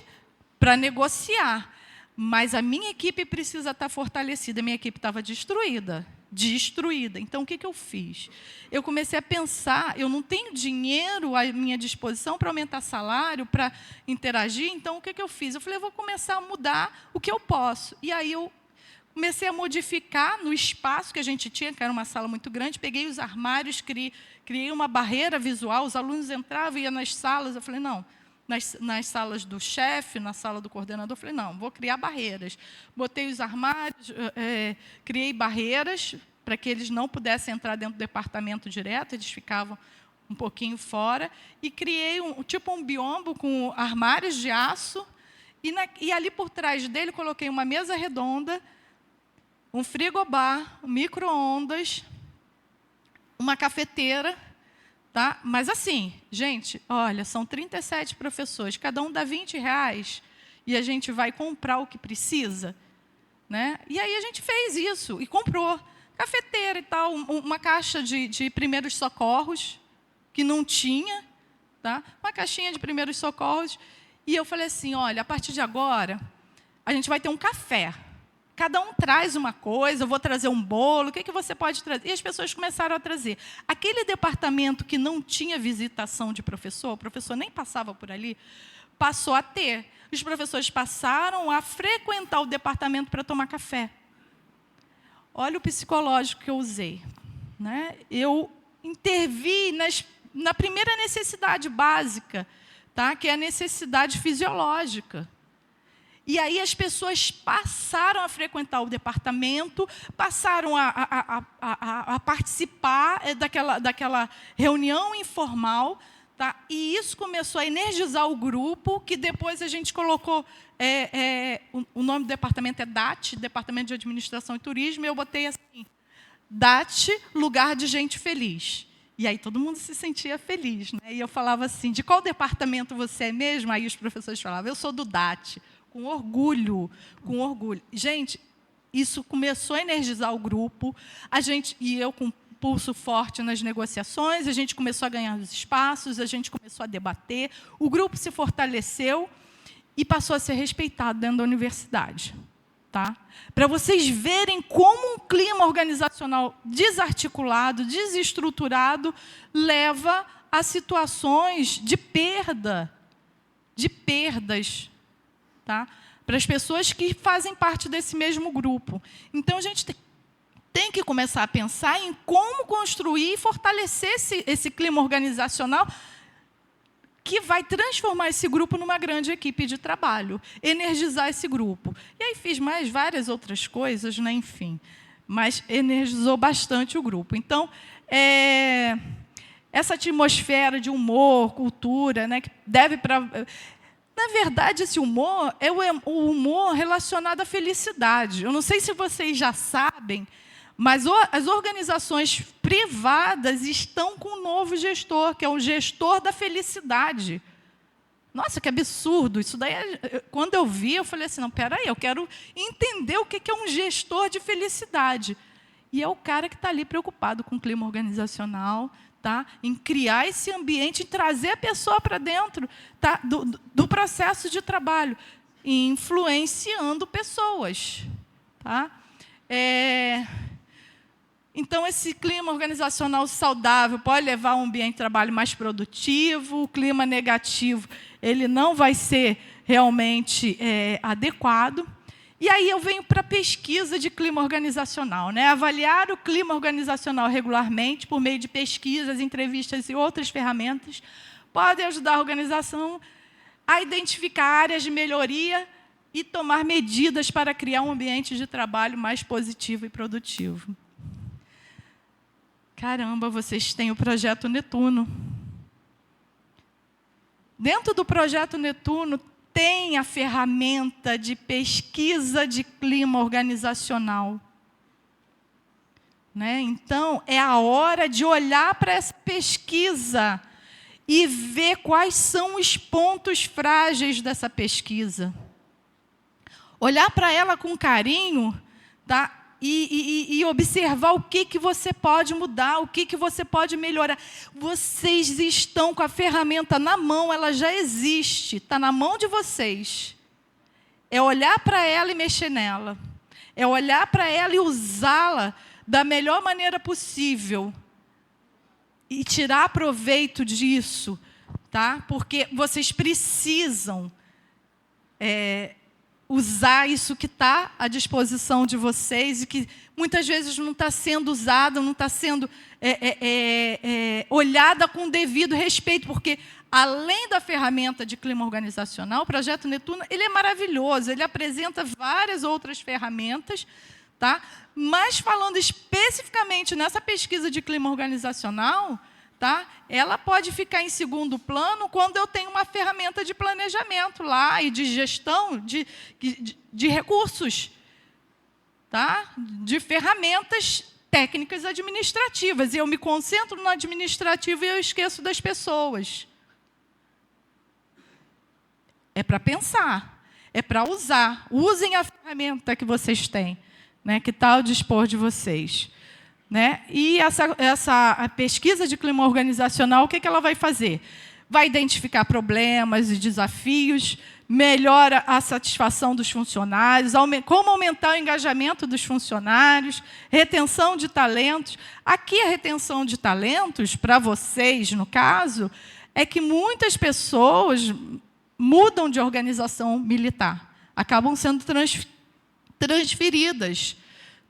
para negociar, mas a minha equipe precisa estar fortalecida. A minha equipe estava destruída. Então, o que eu fiz? Eu comecei a pensar, eu não tenho dinheiro à minha disposição para aumentar salário, para interagir, então, o que eu fiz? Eu falei, eu vou começar a mudar o que eu posso. E aí, eu comecei a modificar no espaço que a gente tinha, que era uma sala muito grande, peguei os armários, criei uma barreira visual, os alunos entravam e iam nas salas, eu falei, não, nas salas do chefe, na sala do coordenador, eu falei, não, vou criar barreiras. Botei os armários, criei barreiras para que eles não pudessem entrar dentro do departamento direto, eles ficavam um pouquinho fora, e criei um biombo com armários de aço, e ali por trás dele coloquei uma mesa redonda, um frigobar, um micro-ondas, uma cafeteira. Tá? Mas assim, gente, olha, são 37 professores, cada um dá R$20 e a gente vai comprar o que precisa, né? E aí a gente fez isso e comprou cafeteira e tal, uma caixa de primeiros socorros que não tinha, tá? Uma caixinha de primeiros socorros, e eu falei assim, olha, a partir de agora a gente vai ter um café. Cada um traz uma coisa, eu vou trazer um bolo, o que você pode trazer? E as pessoas começaram a trazer. Aquele departamento que não tinha visitação de professor, o professor nem passava por ali, passou a ter. Os professores passaram a frequentar o departamento para tomar café. Olha o psicológico que eu usei. Né? Eu intervi na primeira necessidade básica, tá? Que é a necessidade fisiológica. E aí as pessoas passaram a frequentar o departamento, passaram a participar daquela reunião informal, tá? E isso começou a energizar o grupo, que depois a gente colocou, o nome do departamento é DAT, Departamento de Administração e Turismo, e eu botei assim, DAT, lugar de gente feliz. E aí todo mundo se sentia feliz. Né? E eu falava assim, de qual departamento você é mesmo? Aí os professores falavam, eu sou do DAT. Com orgulho, com orgulho. Gente, isso começou a energizar o grupo, e eu com pulso forte nas negociações, a gente começou a ganhar os espaços, a gente começou a debater, o grupo se fortaleceu e passou a ser respeitado dentro da universidade. Tá? Para vocês verem como um clima organizacional desarticulado, desestruturado, leva a situações de perdas, tá? Para as pessoas que fazem parte desse mesmo grupo. Então, a gente tem que começar a pensar em como construir e fortalecer esse clima organizacional que vai transformar esse grupo numa grande equipe de trabalho, energizar esse grupo. E aí fiz mais várias outras coisas, né? Enfim, mas energizou bastante o grupo. Então, essa atmosfera de humor, cultura, né, que deve para... Na verdade, esse humor é o humor relacionado à felicidade. Eu não sei se vocês já sabem, mas as organizações privadas estão com um novo gestor, que é o gestor da felicidade. Nossa, que absurdo! Isso daí, quando eu vi, eu falei assim, não, peraí, eu quero entender o que é um gestor de felicidade. E é o cara que está ali preocupado com o clima organizacional, tá? Em criar esse ambiente, em trazer a pessoa para dentro, tá? do processo de trabalho, influenciando pessoas. Tá? Então, esse clima organizacional saudável pode levar a um ambiente de trabalho mais produtivo, o clima negativo ele não vai ser realmente adequado. E aí eu venho para a pesquisa de clima organizacional, né? Avaliar o clima organizacional regularmente, por meio de pesquisas, entrevistas e outras ferramentas, pode ajudar a organização a identificar áreas de melhoria e tomar medidas para criar um ambiente de trabalho mais positivo e produtivo. Caramba, vocês têm o Projeto Netuno. Dentro do Projeto Netuno, tem a ferramenta de pesquisa de clima organizacional. Né? Então, é a hora de olhar para essa pesquisa e ver quais são os pontos frágeis dessa pesquisa. Olhar para ela com carinho, tá? E observar o que você pode mudar, o que você pode melhorar. Vocês estão com a ferramenta na mão, ela já existe, está na mão de vocês. É olhar para ela e mexer nela. É olhar para ela e usá-la da melhor maneira possível. E tirar proveito disso, tá? Porque vocês precisam usar isso que está à disposição de vocês e que muitas vezes não está sendo usada, não está sendo olhada com o devido respeito, porque, além da ferramenta de clima organizacional, o Projeto Netuno ele é maravilhoso, ele apresenta várias outras ferramentas, tá? Mas, falando especificamente nessa pesquisa de clima organizacional, tá? Ela pode ficar em segundo plano quando eu tenho uma ferramenta de planejamento lá e de gestão de recursos, tá? De ferramentas técnicas administrativas. E eu me concentro no administrativo e eu esqueço das pessoas. É para pensar, é para usar. Usem a ferramenta que vocês têm, né? Que está ao dispor de vocês. Né? E a pesquisa de clima organizacional, o que ela vai fazer? Vai identificar problemas e desafios, melhora a satisfação dos funcionários, como aumentar o engajamento dos funcionários, retenção de talentos. Aqui, a retenção de talentos, para vocês, no caso, é que muitas pessoas mudam de organização militar, acabam sendo transferidas,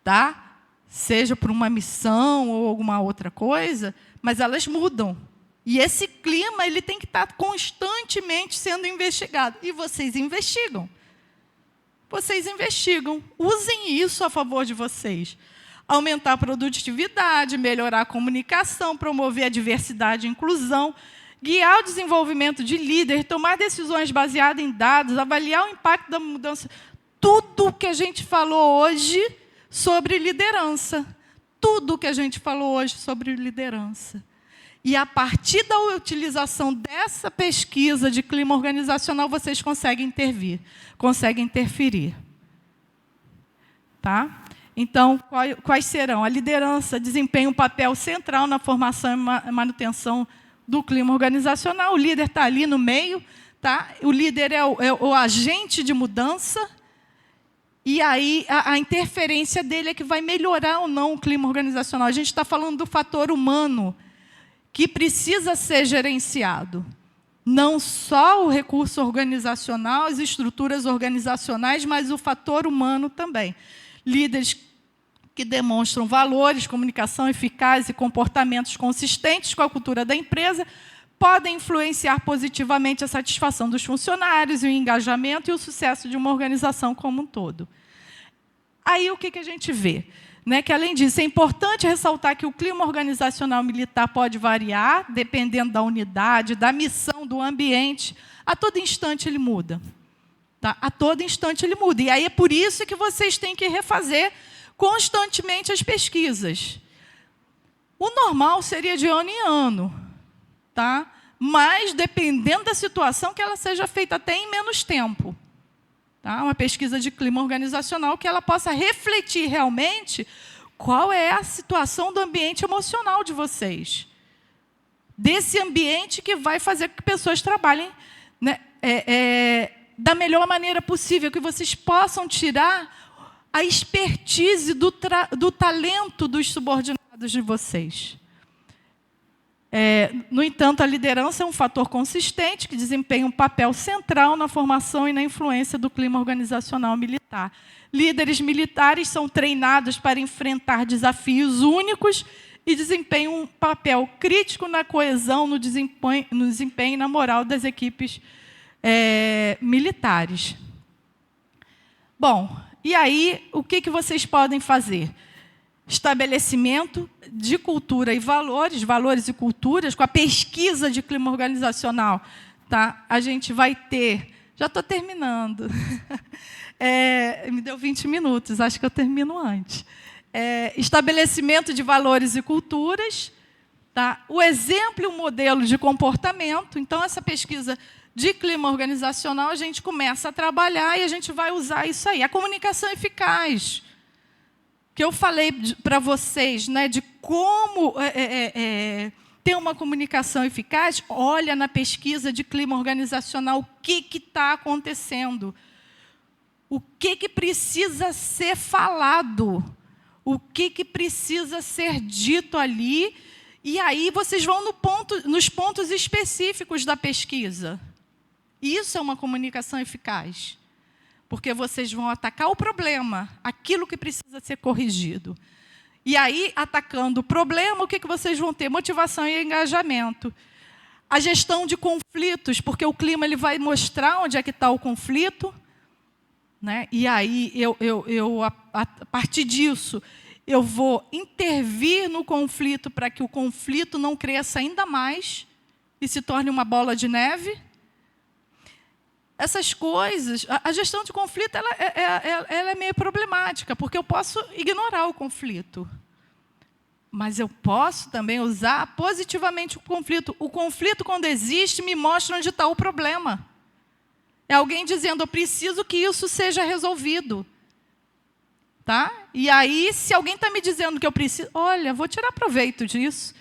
tá? Seja por uma missão ou alguma outra coisa, mas elas mudam. E esse clima ele tem que estar constantemente sendo investigado. E vocês investigam. Vocês investigam. Usem isso a favor de vocês. Aumentar a produtividade, melhorar a comunicação, promover a diversidade e inclusão, guiar o desenvolvimento de líder, tomar decisões baseadas em dados, avaliar o impacto da mudança. Tudo o que a gente falou hoje sobre liderança. Tudo o que a gente falou hoje sobre liderança. E, a partir da utilização dessa pesquisa de clima organizacional, vocês conseguem intervir, conseguem interferir. Tá? Então, quais serão? A liderança desempenha um papel central na formação e manutenção do clima organizacional. O líder está ali no meio. Tá? O líder é o agente de mudança. E aí, a interferência dele é que vai melhorar ou não o clima organizacional. A gente está falando do fator humano, que precisa ser gerenciado. Não só o recurso organizacional, as estruturas organizacionais, mas o fator humano também. Líderes que demonstram valores, comunicação eficaz e comportamentos consistentes com a cultura da empresa podem influenciar positivamente a satisfação dos funcionários, o engajamento e o sucesso de uma organização como um todo. Aí, o que a gente vê? Que, além disso, é importante ressaltar que o clima organizacional militar pode variar, dependendo da unidade, da missão, do ambiente. A todo instante ele muda. Tá? A todo instante ele muda. E aí é por isso que vocês têm que refazer constantemente as pesquisas. O normal seria de ano em ano. Tá? Mas, dependendo da situação, que ela seja feita até em menos tempo. Tá? Uma pesquisa de clima organizacional que ela possa refletir realmente qual é a situação do ambiente emocional de vocês. Desse ambiente que vai fazer com que pessoas trabalhem, né, da melhor maneira possível, que vocês possam tirar a expertise do talento dos subordinados de vocês. No entanto, a liderança é um fator consistente que desempenha um papel central na formação e na influência do clima organizacional militar. Líderes militares são treinados para enfrentar desafios únicos e desempenham um papel crítico na coesão, no desempenho e na moral das equipes militares. Bom, e aí, o que vocês podem fazer? Estabelecimento de cultura e valores e culturas, com a pesquisa de clima organizacional, tá? A gente vai ter... Já estou terminando. Me deu 20 minutos, acho que eu termino antes. Estabelecimento de valores e culturas, tá? O exemplo e o modelo de comportamento. Então, essa pesquisa de clima organizacional, a gente começa a trabalhar e a gente vai usar isso aí. A comunicação eficaz, que eu falei para vocês, né, de como ter uma comunicação eficaz. Olha na pesquisa de clima organizacional o que está acontecendo, o que precisa ser falado, o que precisa ser dito ali, e aí vocês vão nos pontos específicos da pesquisa. Isso é uma comunicação eficaz. Porque vocês vão atacar o problema, aquilo que precisa ser corrigido. E aí, atacando o problema, o que vocês vão ter? Motivação e engajamento. A gestão de conflitos, porque o clima ele vai mostrar onde é que está o conflito. Né? E aí, a partir disso, eu vou intervir no conflito para que o conflito não cresça ainda mais e se torne uma bola de neve. Essas coisas, a gestão de conflito ela é meio problemática, porque eu posso ignorar o conflito. Mas eu posso também usar positivamente o conflito. O conflito, quando existe, me mostra onde está o problema. É alguém dizendo, eu preciso que isso seja resolvido. Tá? E aí, se alguém está me dizendo que eu preciso... Olha, vou tirar proveito disso.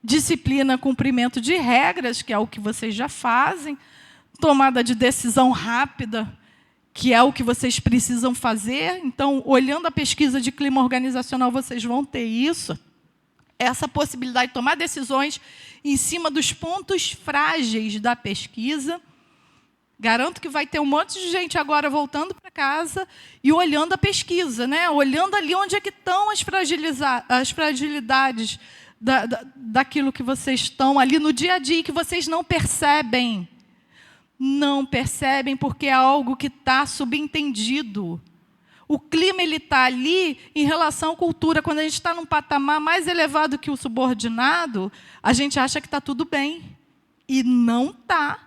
disciplina, cumprimento de regras, que é o que vocês já fazem, tomada de decisão rápida, que é o que vocês precisam fazer. Então, olhando a pesquisa de clima organizacional, vocês vão ter isso, essa possibilidade de tomar decisões em cima dos pontos frágeis da pesquisa. Garanto que vai ter um monte de gente agora voltando para casa e olhando a pesquisa, né? Olhando ali onde é que estão as fragilidades daquilo que vocês estão ali no dia a dia, que vocês não percebem. Não percebem porque é algo que está subentendido. O clima está ali em relação à cultura. Quando a gente está num patamar mais elevado que o subordinado, a gente acha que está tudo bem. E não está.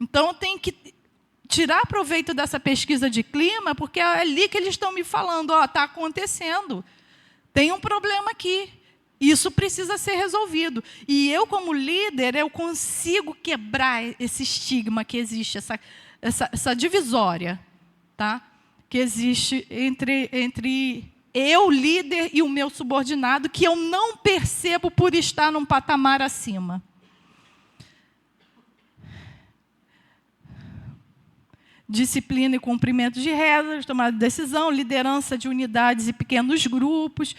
Então, tem que tirar proveito dessa pesquisa de clima, porque é ali que eles estão me falando, ó, está acontecendo. Tem um problema aqui. Isso precisa ser resolvido. E eu, como líder, eu consigo quebrar esse estigma que existe, essa divisória, tá? Que existe entre eu, líder, e o meu subordinado, que eu não percebo por estar num patamar acima. Disciplina e cumprimento de regras, tomada de decisão, liderança de unidades e pequenos grupos,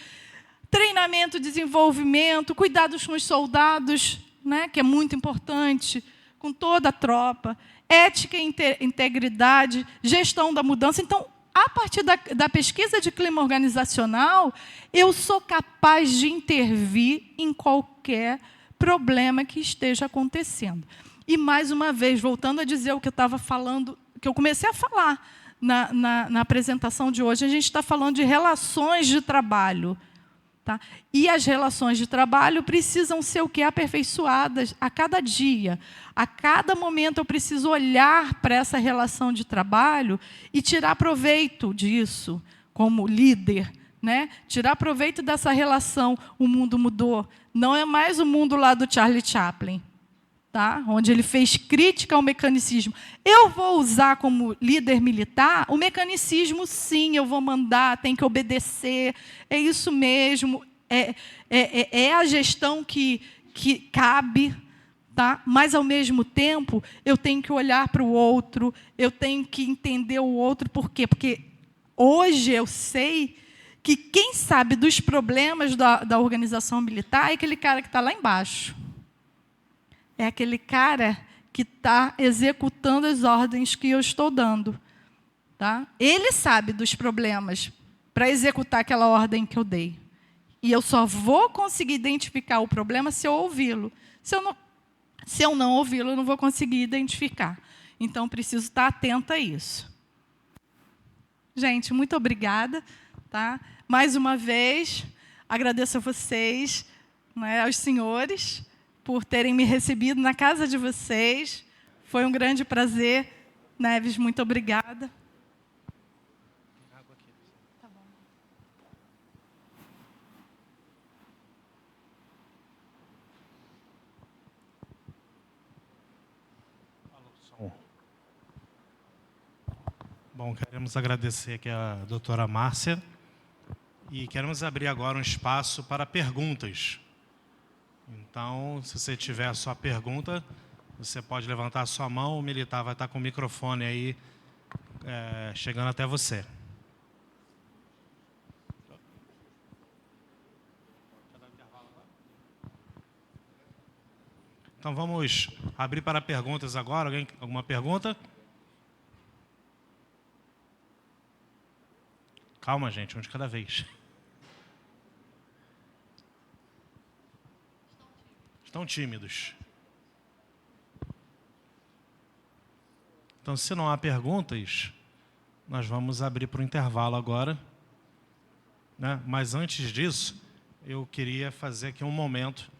treinamento, desenvolvimento, cuidados com os soldados, né, que é muito importante, com toda a tropa, ética e integridade, gestão da mudança. Então, a partir da pesquisa de clima organizacional, eu sou capaz de intervir em qualquer problema que esteja acontecendo. E, mais uma vez, voltando a dizer o que eu estava falando, que eu comecei a falar na apresentação de hoje, a gente está falando de relações de trabalho. Tá? E as relações de trabalho precisam ser o quê? Aperfeiçoadas a cada dia. A cada momento eu preciso olhar para essa relação de trabalho e tirar proveito disso, como líder. Né? Tirar proveito dessa relação. O mundo mudou. Não é mais o mundo lá do Charlie Chaplin, tá? Onde ele fez crítica ao mecanicismo. Eu vou usar como líder militar o mecanicismo, sim, eu vou mandar, tem que obedecer, é isso mesmo, é a gestão que cabe, tá? Mas, ao mesmo tempo, eu tenho que olhar para o outro, eu tenho que entender o outro. Por quê? Porque hoje eu sei que quem sabe dos problemas da organização militar é aquele cara que está lá embaixo. É aquele cara que está executando as ordens que eu estou dando. Tá? Ele sabe dos problemas para executar aquela ordem que eu dei. E eu só vou conseguir identificar o problema se eu ouvi-lo. Se eu não ouvi-lo, eu não vou conseguir identificar. Então, preciso estar atenta a isso. Gente, muito obrigada. Tá? Mais uma vez, agradeço a vocês, né, aos senhores, por terem me recebido na casa de vocês. Foi um grande prazer. Neves, muito obrigada. Tá bom. Bom, queremos agradecer aqui a doutora Márcia e queremos abrir agora um espaço para perguntas. Então, se você tiver a sua pergunta, você pode levantar a sua mão, o militar vai estar com o microfone aí, chegando até você. Então, vamos abrir para perguntas agora. Alguma pergunta? Calma, gente, um de cada vez. Estão tímidos. Então, se não há perguntas, nós vamos abrir para o intervalo agora. Né? Mas antes disso, eu queria fazer aqui um momento,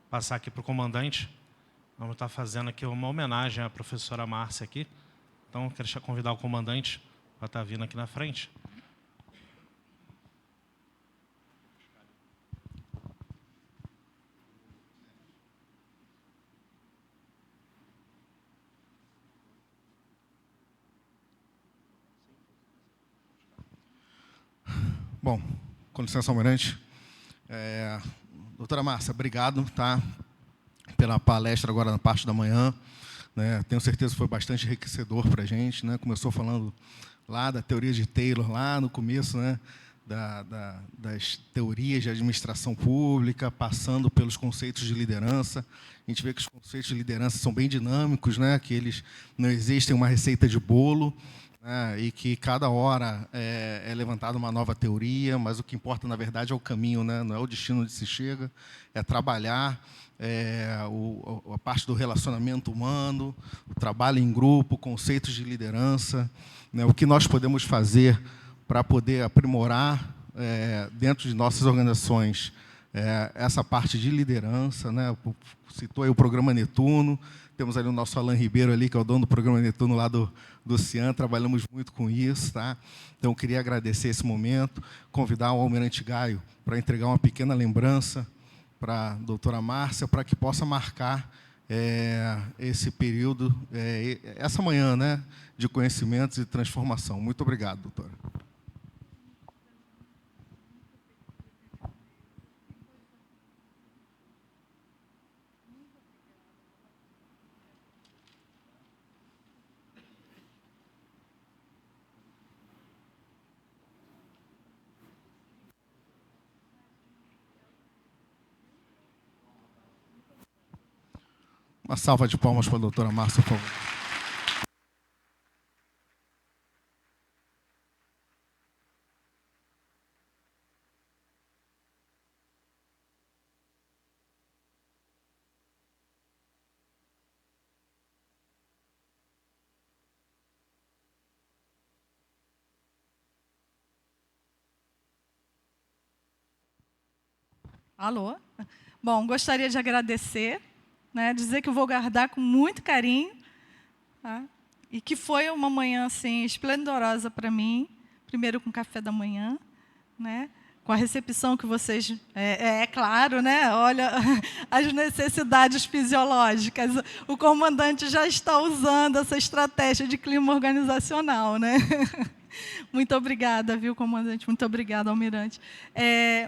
passar aqui para o comandante. Vamos estar fazendo aqui uma homenagem à professora Márcia aqui. Então, quero convidar o comandante para estar vindo aqui na frente. Bom, com licença, almirante. Doutora Márcia, obrigado, tá, pela palestra agora na parte da manhã. Né? Tenho certeza que foi bastante enriquecedor para a gente. Né? Começou falando lá da teoria de Taylor, lá no começo, né? Das teorias de administração pública, passando pelos conceitos de liderança. A gente vê que os conceitos de liderança são bem dinâmicos, né? Que eles não existem uma receita de bolo, né? E que cada hora é levantada uma nova teoria, mas o que importa, na verdade, é o caminho, né? Não é o destino onde se chega, é trabalhar a parte do relacionamento humano, o trabalho em grupo, conceitos de liderança, né? O que nós podemos fazer para poder aprimorar dentro de nossas organizações essa parte de liderança, né? Citou aí o programa Netuno, temos ali o nosso Alain Ribeiro ali, que é o dono do programa Netuno lá do Cian, trabalhamos muito com isso, tá? Então, queria agradecer esse momento, convidar o Almirante Gaio para entregar uma pequena lembrança para a doutora Márcia, para que possa marcar esse período, essa manhã, né, de conhecimentos e transformação. Muito obrigado, doutora. Uma salva de palmas para a doutora Márcia, por favor. Alô? Bom, gostaria de agradecer, né, dizer que eu vou guardar com muito carinho, tá? E que foi uma manhã assim, esplendorosa para mim, primeiro com o café da manhã, né, com a recepção que vocês, claro, né, olha, as necessidades fisiológicas, o comandante já está usando essa estratégia de clima organizacional, né? Muito obrigada, viu, comandante? Muito obrigada, almirante.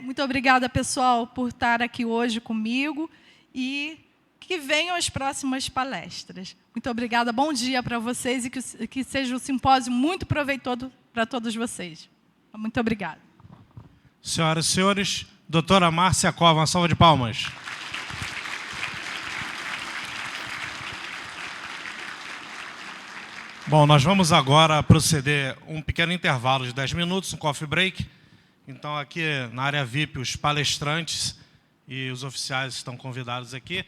Muito obrigada, pessoal, por estar aqui hoje comigo e que venham as próximas palestras. Muito obrigada, bom dia para vocês e que seja um simpósio muito proveitoso para todos vocês. Muito obrigada. Senhoras e senhores, doutora Márcia Cova, uma salva de palmas. Bom, nós vamos agora proceder um pequeno intervalo de 10 minutos, um coffee break. Então, aqui na área VIP, os palestrantes e os oficiais estão convidados aqui.